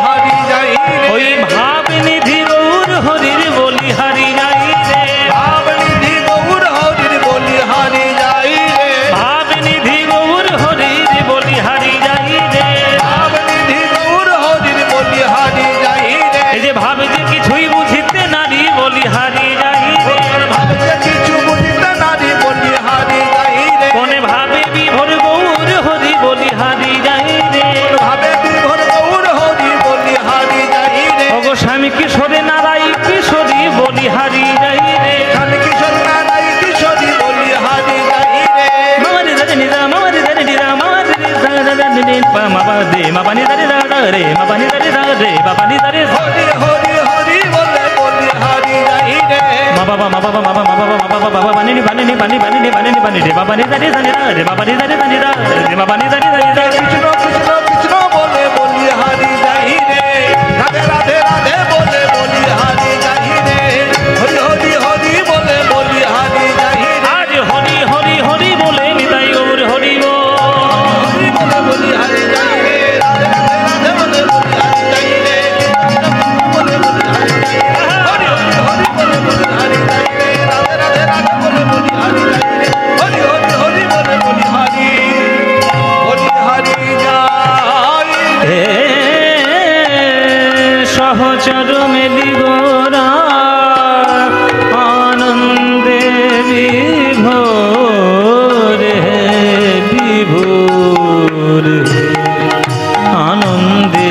হারি যাই রে, ওই ভাবনিধি গৌর হরির বলিহারি যাই রে, ভাবনিধি গৌর হরির বলি হারি যাই রে, ভাবনিধি গৌর হরির বলিহারি যাই রে। ভাবনিধি গৌর হরির বলি হারি যাই রে, এই যে ভাবে যে কিছুই বুঝিতে নারী বলিহারি যাই রে, ভাবছে কিছু বুঝিতে নারী বলি হারি যাই রে, কোনে ভাবে বিভোর গৌর হরি বলিহারি যাই রে। ভাবে বিভোর গৌর হরি বলি হারি যাই রে, ওগো স্বামী কিশোরে নারাই কিশোরী বলিহারি যাই রে। স্বামী কিশোর নারাই কিশোরী বলি হারি যাই রে, মামারে দারে নিদা মামারে দারে নিদা মামারে দারে দারে নি পা মাবা দে মাবানি দারে দারে রে মাবানি দারে দারে বাবানি দারে হরি হরি হরি বলে বলি হারি যাই রে, মাবা মাবা মাবা মাবা মাবা বাবা বানি নি বানি নি বানি বানি নি বানি নি বানি রে বাবানি দারে দারে রে বাবানি দারে দারে রে বাবানি দারে দারে কৃষ্ণ কৃষ্ণ কৃষ্ণ বলে বলি হারি যাই রে, রাধে রাধে রাধে বলে বলি হারি যাই রে, হরি হরি হরি বলে বলি হারি যাই রে, আজ হরি হরি হরি বলে নিতাই গৌর হরি বল। হরি বলে বলি হারি যাই রে, রাধে রাধে রাধে বলে বলি হারি যাই রে, বলে বলি হারি যাই রে, হরি হরি হরি বলে বলি হারি যাই রে, রাধে রাধে রাধে বলে বলি হারি যাই রে, হরি হরি হরি বলে বলি হারি যাই রে। হে সহচর মেলি গোরা আনন্দে বিভোর, হে বিভোর আনন্দে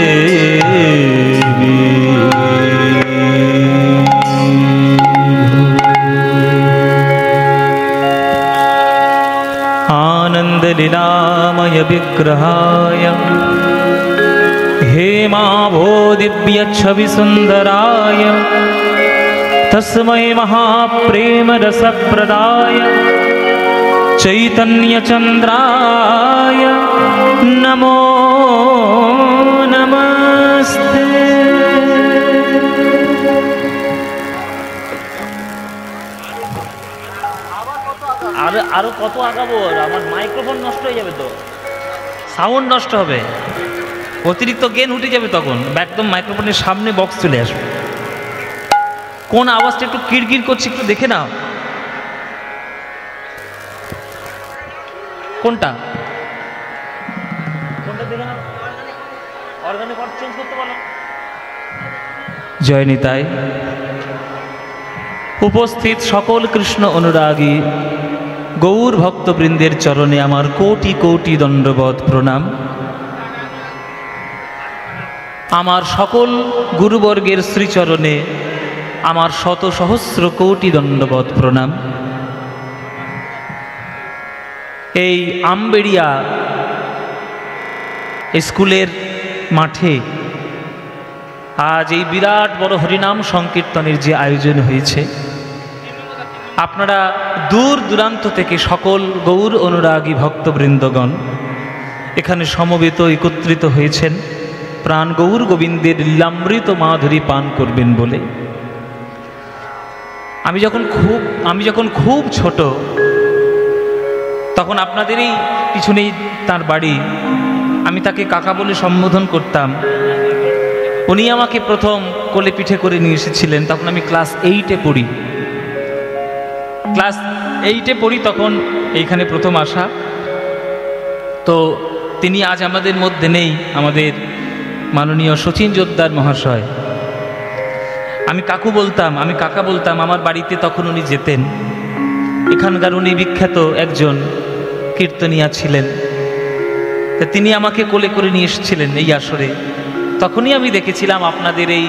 आनंद लीलामय विग्रहाय हेमाभो दिव्य छवि सुंदराय तस्मै महाप्रेम रसप्रदाय चैतन्य चंद्राय नमो नमस्ते। আরো কত আগাবো, আমার মাইক্রোফোন নষ্ট হয়ে যাবে, তো সাউন্ড নষ্ট হবে। অতিরিক্ত গেন উঠে যাবে, তখন একদম মাইক্রোফোনের সামনে বক্স চলে আসবে। কোন আওয়াজটা একটু কিড়কিড় করছে একটু দেখে নাও, কোনটা দেখে নাও, অর্গানিক চেঞ্জ করতে বলো। জয় নিতাই। উপস্থিত সকল কৃষ্ণ অনুরাগী গৌর ভক্তবৃন্দের চরণে আমার কোটি কোটি দণ্ডবৎ প্রণাম। আমার সকল গুরুবর্গের শ্রীচরণে আমার শত সহস্র কোটি দণ্ডবৎ প্রণাম। এই আমবেড়িয়া স্কুলের মাঠে আজ এই বিরাট বড় হরিনাম সংকীর্তনের যে আয়োজন হয়েছে, আপনারা দূর দূরান্ত থেকে সকল গৌর অনুরাগী ভক্তবৃন্দগণ এখানে সমবেত একত্রিত হয়েছেন প্রাণ গৌর গোবিন্দের লীলামৃত মাধুরী পান করবেন বলে। আমি যখন খুব ছোট, তখন আপনাদেরই পিছনেই তার বাড়ি, আমি তাকে কাকা বলে সম্বোধন করতাম। উনি আমাকে প্রথম কোলে পিঠে করে নিয়ে এসেছিলেন, তখন আমি ক্লাস 8-এ পড়ি। তখন এইখানে প্রথম আসা। তো তিনি আজ আমাদের মধ্যে নেই, আমাদের মাননীয় শচীন জোদ্দার মহাশয়। আমি কাকা বলতাম। আমার বাড়িতে তখন উনি যেতেন। এখানকার উনি বিখ্যাত একজন কীর্তনিয়া ছিলেন। তা তিনি আমাকে কোলে করে নিয়ে এসেছিলেন এই আসরে। তখনই আমি দেখেছিলাম আপনাদের এই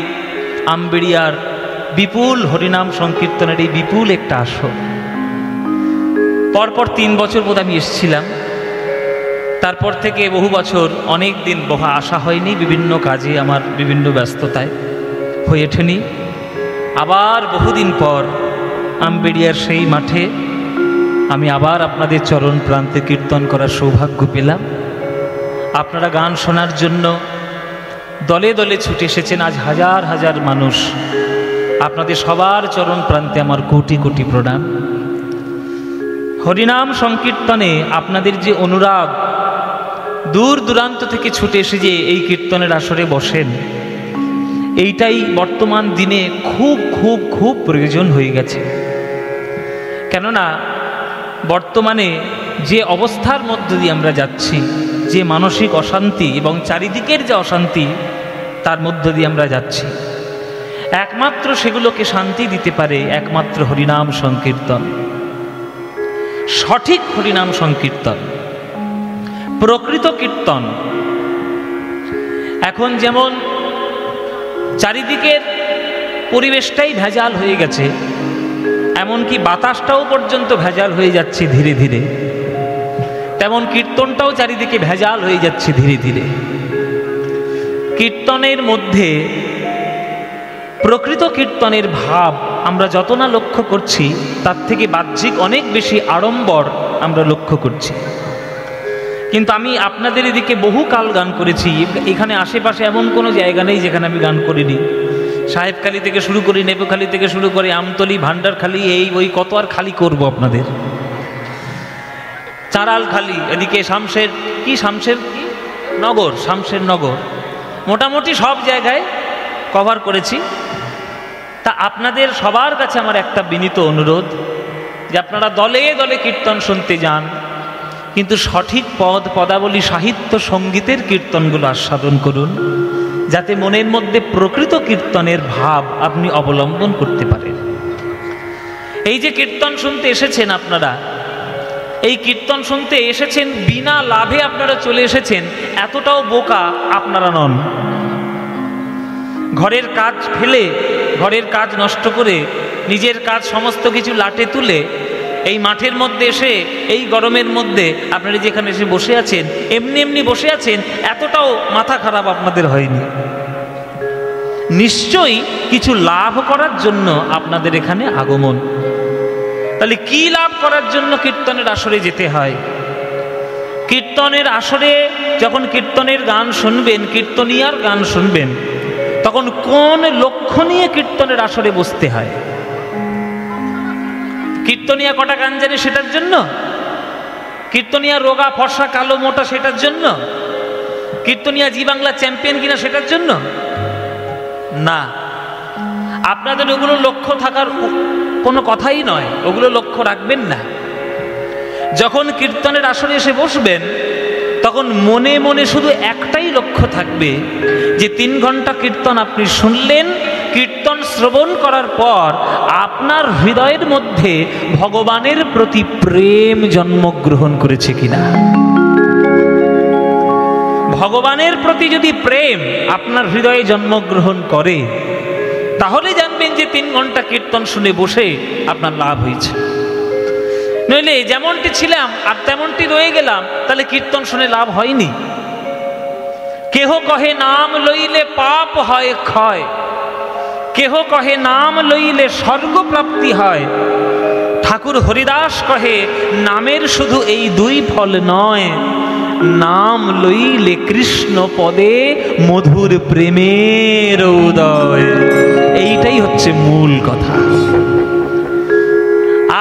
আমবেড়িয়ার বিপুল হরিনাম সংকীর্তনের এই বিপুল একটা আসর। পরপর 3 বছর বোধ আমি এসেছিলাম। তারপর থেকে বহু বছর, অনেক দিন আসা হয়নি, বিভিন্ন কাজে আমার বিভিন্ন ব্যস্ততায় হয়ে ওঠেনি। আবার বহুদিন পর আমবেড়িয়ার সেই মাঠে আমি আবার আপনাদের চরণ প্রান্তে কীর্তন করার সৌভাগ্য পেলাম। আপনারা গান শোনার জন্য দলে দলে ছুটে এসেছেন, আজ হাজার হাজার মানুষ। আপনাদের সবার চরণ প্রান্তে আমার কোটি কোটি প্রণাম। হরিনাম সংকীর্তনে আপনাদের যে অনুরাগ, দূর দূরান্ত থেকে ছুটে এসে যে এই কীর্তনের আসরে বসেন, এইটাই বর্তমান দিনে খুব খুব খুব প্রয়োজন হয়ে গেছে। কেননা বর্তমানে যে অবস্থার মধ্য দিয়ে আমরা যাচ্ছি, যে মানসিক অশান্তি এবং চারিদিকের যে অশান্তি, তার মধ্য দিয়ে আমরা যাচ্ছি, একমাত্র সেগুলোকে শান্তি দিতে পারে একমাত্র হরিনাম সংকীর্তন। সঠিক হরিনাম সংকীর্তন, প্রকৃত কীর্তন। এখন যেমন চারিদিকের পরিবেশটাই ভেজাল হয়ে গেছে, এমনকি বাতাসটাও পর্যন্ত ভেজাল হয়ে যাচ্ছে ধীরে ধীরে, তেমন কীর্তনটাও চারিদিকে ভেজাল হয়ে যাচ্ছে ধীরে ধীরে। কীর্তনের মধ্যে প্রকৃত কীর্তনের ভাব আমরা যত না লক্ষ্য করছি, তার থেকে বাহ্যিক অনেক বেশি আড়ম্বর আমরা লক্ষ্য করছি। কিন্তু আমি আপনাদের এদিকে বহুকাল গান করেছি। এখানে আশেপাশে এমন কোনো জায়গা নেই যেখানে আমি গান করিনি। সাহেবখালী থেকে শুরু করি, নেবুখালী থেকে শুরু করে আমতলি, ভান্ডারখালী, এই ওই কত আর খালি করব আপনাদের। চারালখালী, এদিকে শামশের নগর, মোটামুটি সব জায়গায় কভার করেছি। তা আপনাদের সবার কাছে আমার একটা বিনীত অনুরোধ যে আপনারা দলে দলে কীর্তন শুনতে যান, কিন্তু সঠিক পদাবলী, সাহিত্য, সঙ্গীতের কীর্তনগুলো আস্বাদন করুন, যাতে মনের মধ্যে প্রকৃত কীর্তনের ভাব আপনি অবলম্বন করতে পারেন। এই যে কীর্তন শুনতে এসেছেন আপনারা, এই কীর্তন শুনতে এসেছেন বিনা লাভে আপনারা চলে এসেছেন, এতটাও বোকা আপনারা নন। ঘরের কাজ ফেলে, ঘরের কাজ নষ্ট করে, নিজের কাজ সমস্ত কিছু লাটে তুলে এই মাঠের মধ্যে এসে, এই গরমের মধ্যে আপনারা যেখানে এসে বসে আছেন, এমনি এমনি বসে আছেন, এতটাও মাথা খারাপ আপনাদের হয়নি। নিশ্চয়ই কিছু লাভ করার জন্য আপনাদের এখানে আগমন। তাহলে কি লাভ করার জন্য কীর্তনের আসরে যেতে হয়? কীর্তনের আসরে যখন কীর্তনের গান শুনবেন, কীর্তনিয়ার গান শুনবেন, তখন কোন লক্ষ্য নিয়ে কীর্তনের আসরে বসতে হয়? কীর্তনিয়া কটা গান জানে সেটার জন্য? কীর্তনিয়া রোগা ফর্সা কালো মোটা সেটার জন্য? কীর্তনিয়া জি বাংলা চ্যাম্পিয়ন কিনা সেটার জন্য না। আপনাদের ওগুলো লক্ষ্য থাকার কোনো কথাই নয়, ওগুলো লক্ষ্য রাখবেন না। যখন কীর্তনের আসরে এসে বসবেন তখন মনে মনে শুধু একটাই লক্ষ্য থাকবে যে 3 ঘন্টা কীর্তন আপনি শুনলেন। কীর্তন শ্রবণ করার পর আপনার হৃদয়ের মধ্যে ভগবানের প্রতি প্রেম জন্মগ্রহণ করেছে কিনা। ভগবানের প্রতি যদি প্রেম আপনার হৃদয়ে জন্মগ্রহণ করে তাহলে জানবেন যে 3 ঘন্টা কীর্তন শুনে বসে আপনার লাভ হয়েছে। নইলে যেমনটি ছিলাম আর তেমনটি রয়ে গেলাম, তাহলে কীর্তন শুনে লাভ হয়নি। কেহ কহে নাম লইলে পাপ হয় ক্ষয়, কেহ কহে নাম লইলে স্বর্গ প্রাপ্তি হয়। ঠাকুর হরিদাস কহে নামের শুধু এই 2 ফল নয়, নাম লইলে কৃষ্ণ পদে মধুর প্রেমের উদয়। এইটাই হচ্ছে মূল কথা।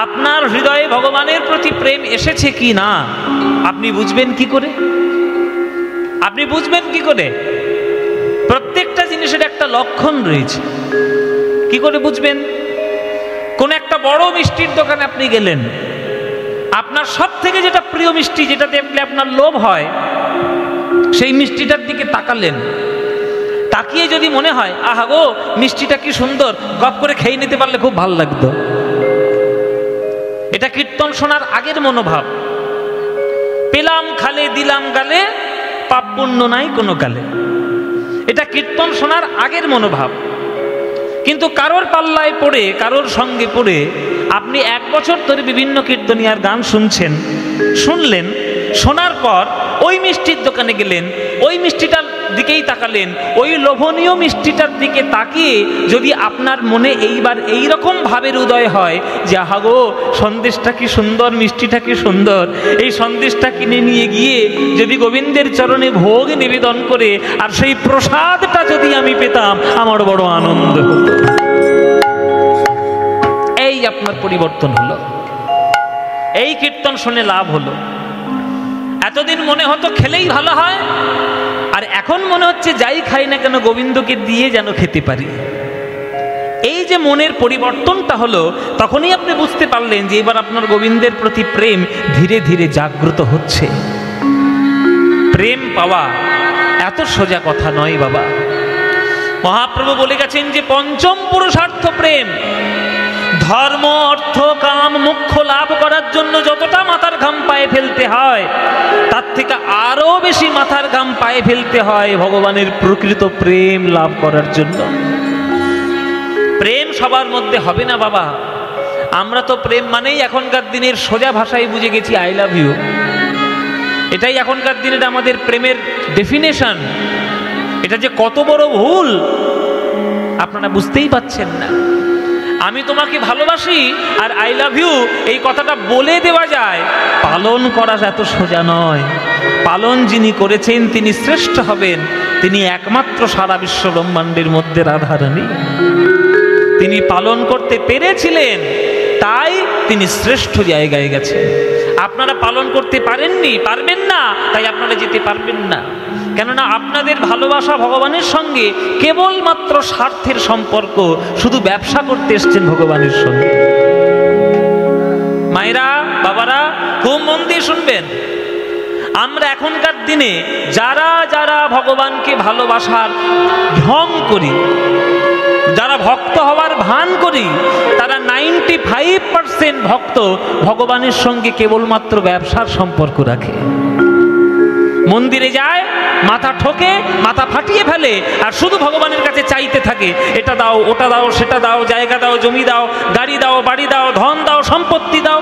আপনার হৃদয়ে ভগবানের প্রতি প্রেম এসেছে কি না আপনি বুঝবেন কি করে? আপনি বুঝবেন কি করে? প্রত্যেকটা জিনিসের একটা লক্ষণ রয়েছে। কি করে বুঝবেন? কোন একটা বড় মিষ্টির দোকানে আপনি গেলেন, আপনার সব থেকে যেটা প্রিয় মিষ্টি, যেটা দেখলে আপনার লোভ হয়, সেই মিষ্টিটার দিকে তাকালেন। তাকিয়ে যদি মনে হয় আহা গো মিষ্টিটা কি সুন্দর, গপ করে খেয়ে নিতে পারলে খুব ভালো লাগতো, এটা কীর্তন শোনার আগের মনোভাব। পেলাম খালে দিলাম গালে, পাপ পুণ্য নাই কোনো কালে, এটা কীর্তন শোনার আগের মনোভাব। কিন্তু কারোর পাল্লায় পড়ে, কারোর সঙ্গে পড়ে আপনি 1 বছর ধরে বিভিন্ন কীর্তনিয়ার গান শুনছেন, শুনলেন, শোনার পর ওই মিষ্টির দোকানে গেলেন, ওই মিষ্টিটার দিকেই তাকালেন, ওই লোভনীয় মিষ্টিটার দিকে তাকিয়ে যদি আপনার মনে এইবার এইরকম ভাবের উদয় হয় যে আহা গো সন্দেশটা কি সুন্দর, মিষ্টিটা কি সুন্দর, এই সন্দেশটা কিনে নিয়ে গিয়ে যদি গোবিন্দের চরণে ভোগ নিবেদন করে আর সেই প্রসাদটা যদি আমি পেতাম আমার বড় আনন্দ হতো। এই আপনার পরিবর্তন হলো, এই কীর্তন শুনে লাভ হলো। এতদিন মনে হতো খেলেই ভালো হয়, আর এখন মনে হচ্ছে যাই খাই না কেন গোবিন্দকে দিয়ে যেন খেতে পারি। এই যে মনের পরিবর্তনটা হলো, তখনই আপনি বুঝতে পারলেন যে এবার আপনার গোবিন্দের প্রতি প্রেম ধীরে ধীরে জাগ্রত হচ্ছে। প্রেম পাওয়া এত সোজা কথা নয় বাবা। মহাপ্রভু বলে গেছেন যে 5ম পুরুষার্থ প্রেম। ধর্ম, অর্থ, কাম, মোক্ষ লাভ করার জন্য যতটা মাথার ঘাম পায়ে ফেলতে হয়, তার থেকে আরো বেশি মাথার ঘাম পায়ে ফেলতে হয় ভগবানের প্রকৃত প্রেম লাভ করার জন্য। প্রেম সবার মধ্যে হবে না বাবা। আমরা তো প্রেম মানেই এখনকার দিনের সোজা ভাষায় বুঝে গেছি আই লাভ ইউ। এটাই এখনকার দিনের আমাদের প্রেমের ডেফিনেশন। এটা যে কত বড় ভুল আপনারা বুঝতেই পাচ্ছেন না। আমি তোমাকে ভালোবাসি আর আই লাভ ইউ এই কথাটা বলে দেওয়া যায়, পালন করা এত সোজা নয়। পালন যিনি করেছেন তিনি শ্রেষ্ঠ হবেন। তিনি একমাত্র সারা বিশ্ব ব্রহ্মাণ্ডের মধ্যে রাধারানী। তিনি পালন করতে পেরেছিলেন, তাই তিনি শ্রেষ্ঠ জায়গায় গেছেন। আপনারা পালন করতে পারেননি, পারবেন না, তাই আপনারা যেতে পারবেন না। কেননা আপনাদের ভালোবাসা ভগবানের সঙ্গে কেবলমাত্র স্বার্থের সম্পর্ক, শুধু ব্যবসা করতে এসছেন ভগবানের সঙ্গে। মায়েরা, বাবারা, খুব মন দিয়ে শুনবেন। আমরা এখনকার দিনে যারা যারা ভগবানকে ভালোবাসার ঢং করি, যারা ভক্ত হওয়ার ভান করি, তারা 95% ভক্ত ভগবানের সঙ্গে কেবলমাত্র ব্যবসার সম্পর্ক রাখে। মন্দিরে যায়, মাথা ঠোকে, মাথা ফাটিয়ে ফেলে, আর শুধু ভগবানের কাছে চাইতে থাকে, এটা দাও, ওটা দাও, সেটা দাও, জায়গা দাও, জমি দাও, গাড়ি দাও, বাড়ি দাও, ধন দাও, সম্পত্তি দাও।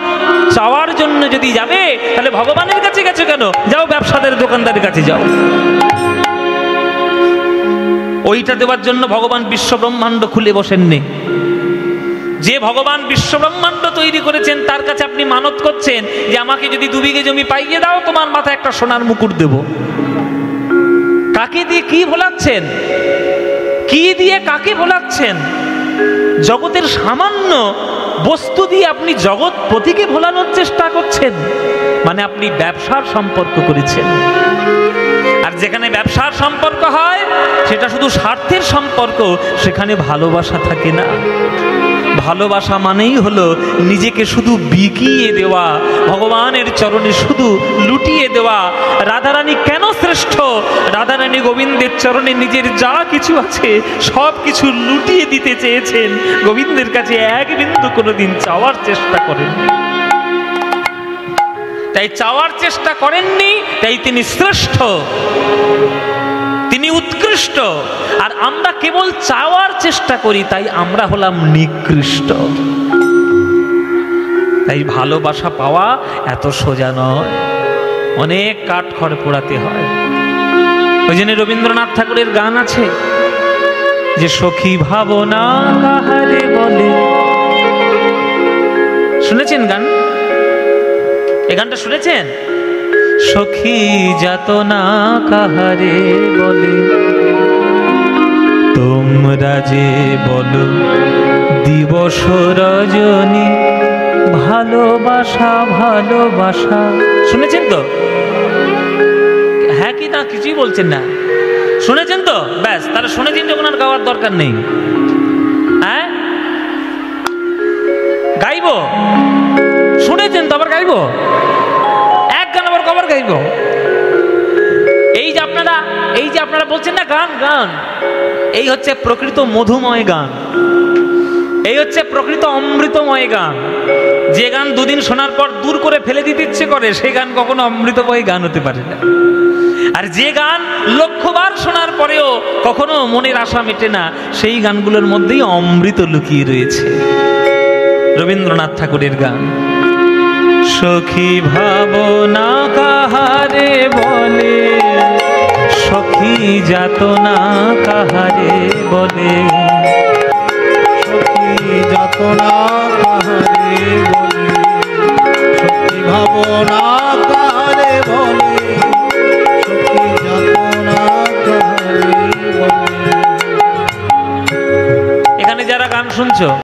চাওয়ার জন্য যদি যাবে তাহলে ভগবানের কাছে গেছে কেন? যাও ব্যবসাদের দোকানদারের কাছে যাও। ওইটা দেওয়ার জন্য ভগবান বিশ্ব ব্রহ্মাণ্ড খুলে বসেননি। যে ভগবান বিশ্ব ব্রহ্মাণ্ড তৈরি করেছেন তার কাছে আপনি মানত করছেন যে আমাকে যদি 2 বিঘে জমি পাইয়ে দাও তোমার মাথায় একটা সোনার মুকুট দেব। কাকে দিয়ে কি ভোলাচ্ছেন? কি দিয়ে কাকে ভোলাচ্ছেন? জগতের সামান্য বস্তু দিয়ে আপনি জগৎপতিকে ভোলানোর চেষ্টা করছেন, মানে আপনি ব্যবসার সম্পর্ক করেছেন। আর যেখানে ব্যবসার সম্পর্ক হয় সেটা শুধু স্বার্থের সম্পর্ক, সেখানে ভালোবাসা থাকে না। ভালোবাসা মানেই হলো নিজেকে শুধু বিকিয়ে দেওয়া, ভগবানের চরণে শুধু লুটিয়ে দেওয়া। রাধারানী কেন শ্রেষ্ঠ? রাধারানী গোবিন্দের চরণে নিজের যা কিছু আছে সব কিছু লুটিয়ে দিতে চেয়েছেন, গোবিন্দের কাছে এক বিন্দু কোনোদিন চাওয়ার চেষ্টা করেন। তাই চাওয়ার চেষ্টা করেননি, তাই তিনি শ্রেষ্ঠ, তিনি উৎকৃষ্ট। আর আমরা কেবল চাওয়ার চেষ্টা করি, তাই আমরা হলাম নিকৃষ্ট। তাই ভালোবাসা পাওয়া এত সোজা নয়, অনেক কাঠখড় পোড়াতে হয়। ওই জন্য রবীন্দ্রনাথ ঠাকুরের গান আছে যে সখী ভাবনা কাহারে বলে। শুনেছেন গান? এই গানটা শুনেছেন? সখী যাতনা কাহারে বলে, তোমরা যে বলো দিবস রজনী, ভালোবাসা ভালোবাসা। শুনেছেন তো? হ্যাঁ কি না কিছুই বলছেন না? শুনেছেন তো? ব্যাস, তাহলে শুনেছেন যখন আর গাওয়ার দরকার নেই। হ্যাঁ গাইবো? শুনেছেন তো আবার গাইবো? এক গান আবার কবার গাইবো? এই যে আপনারা বলছেন না গান গান, এই হচ্ছে প্রকৃত মধুময় গান, এই হচ্ছে প্রকৃত অমৃতময় গান। যে গান দুদিন শোনার পর দূর করে ফেলে দিতে ইচ্ছে করে, সেই গান কখনো অমৃতময় গান হতে পারে না। আর যে গান লক্ষবার শোনার পরেও কখনো মনের আশা মেটে না, সেই গানগুলোর মধ্যেই অমৃত লুকিয়ে রয়েছে। রবীন্দ্রনাথ ঠাকুরের গান। সখী ভাবনা কাহারে বলে, সখী যাতনা কাহারে বলে, সখী যাতনা কাহারে বলে, সখী ভাবনা কাহারে বলে, সখী যাতনা কাহারে বলে। এখানে যারা গান শুনছো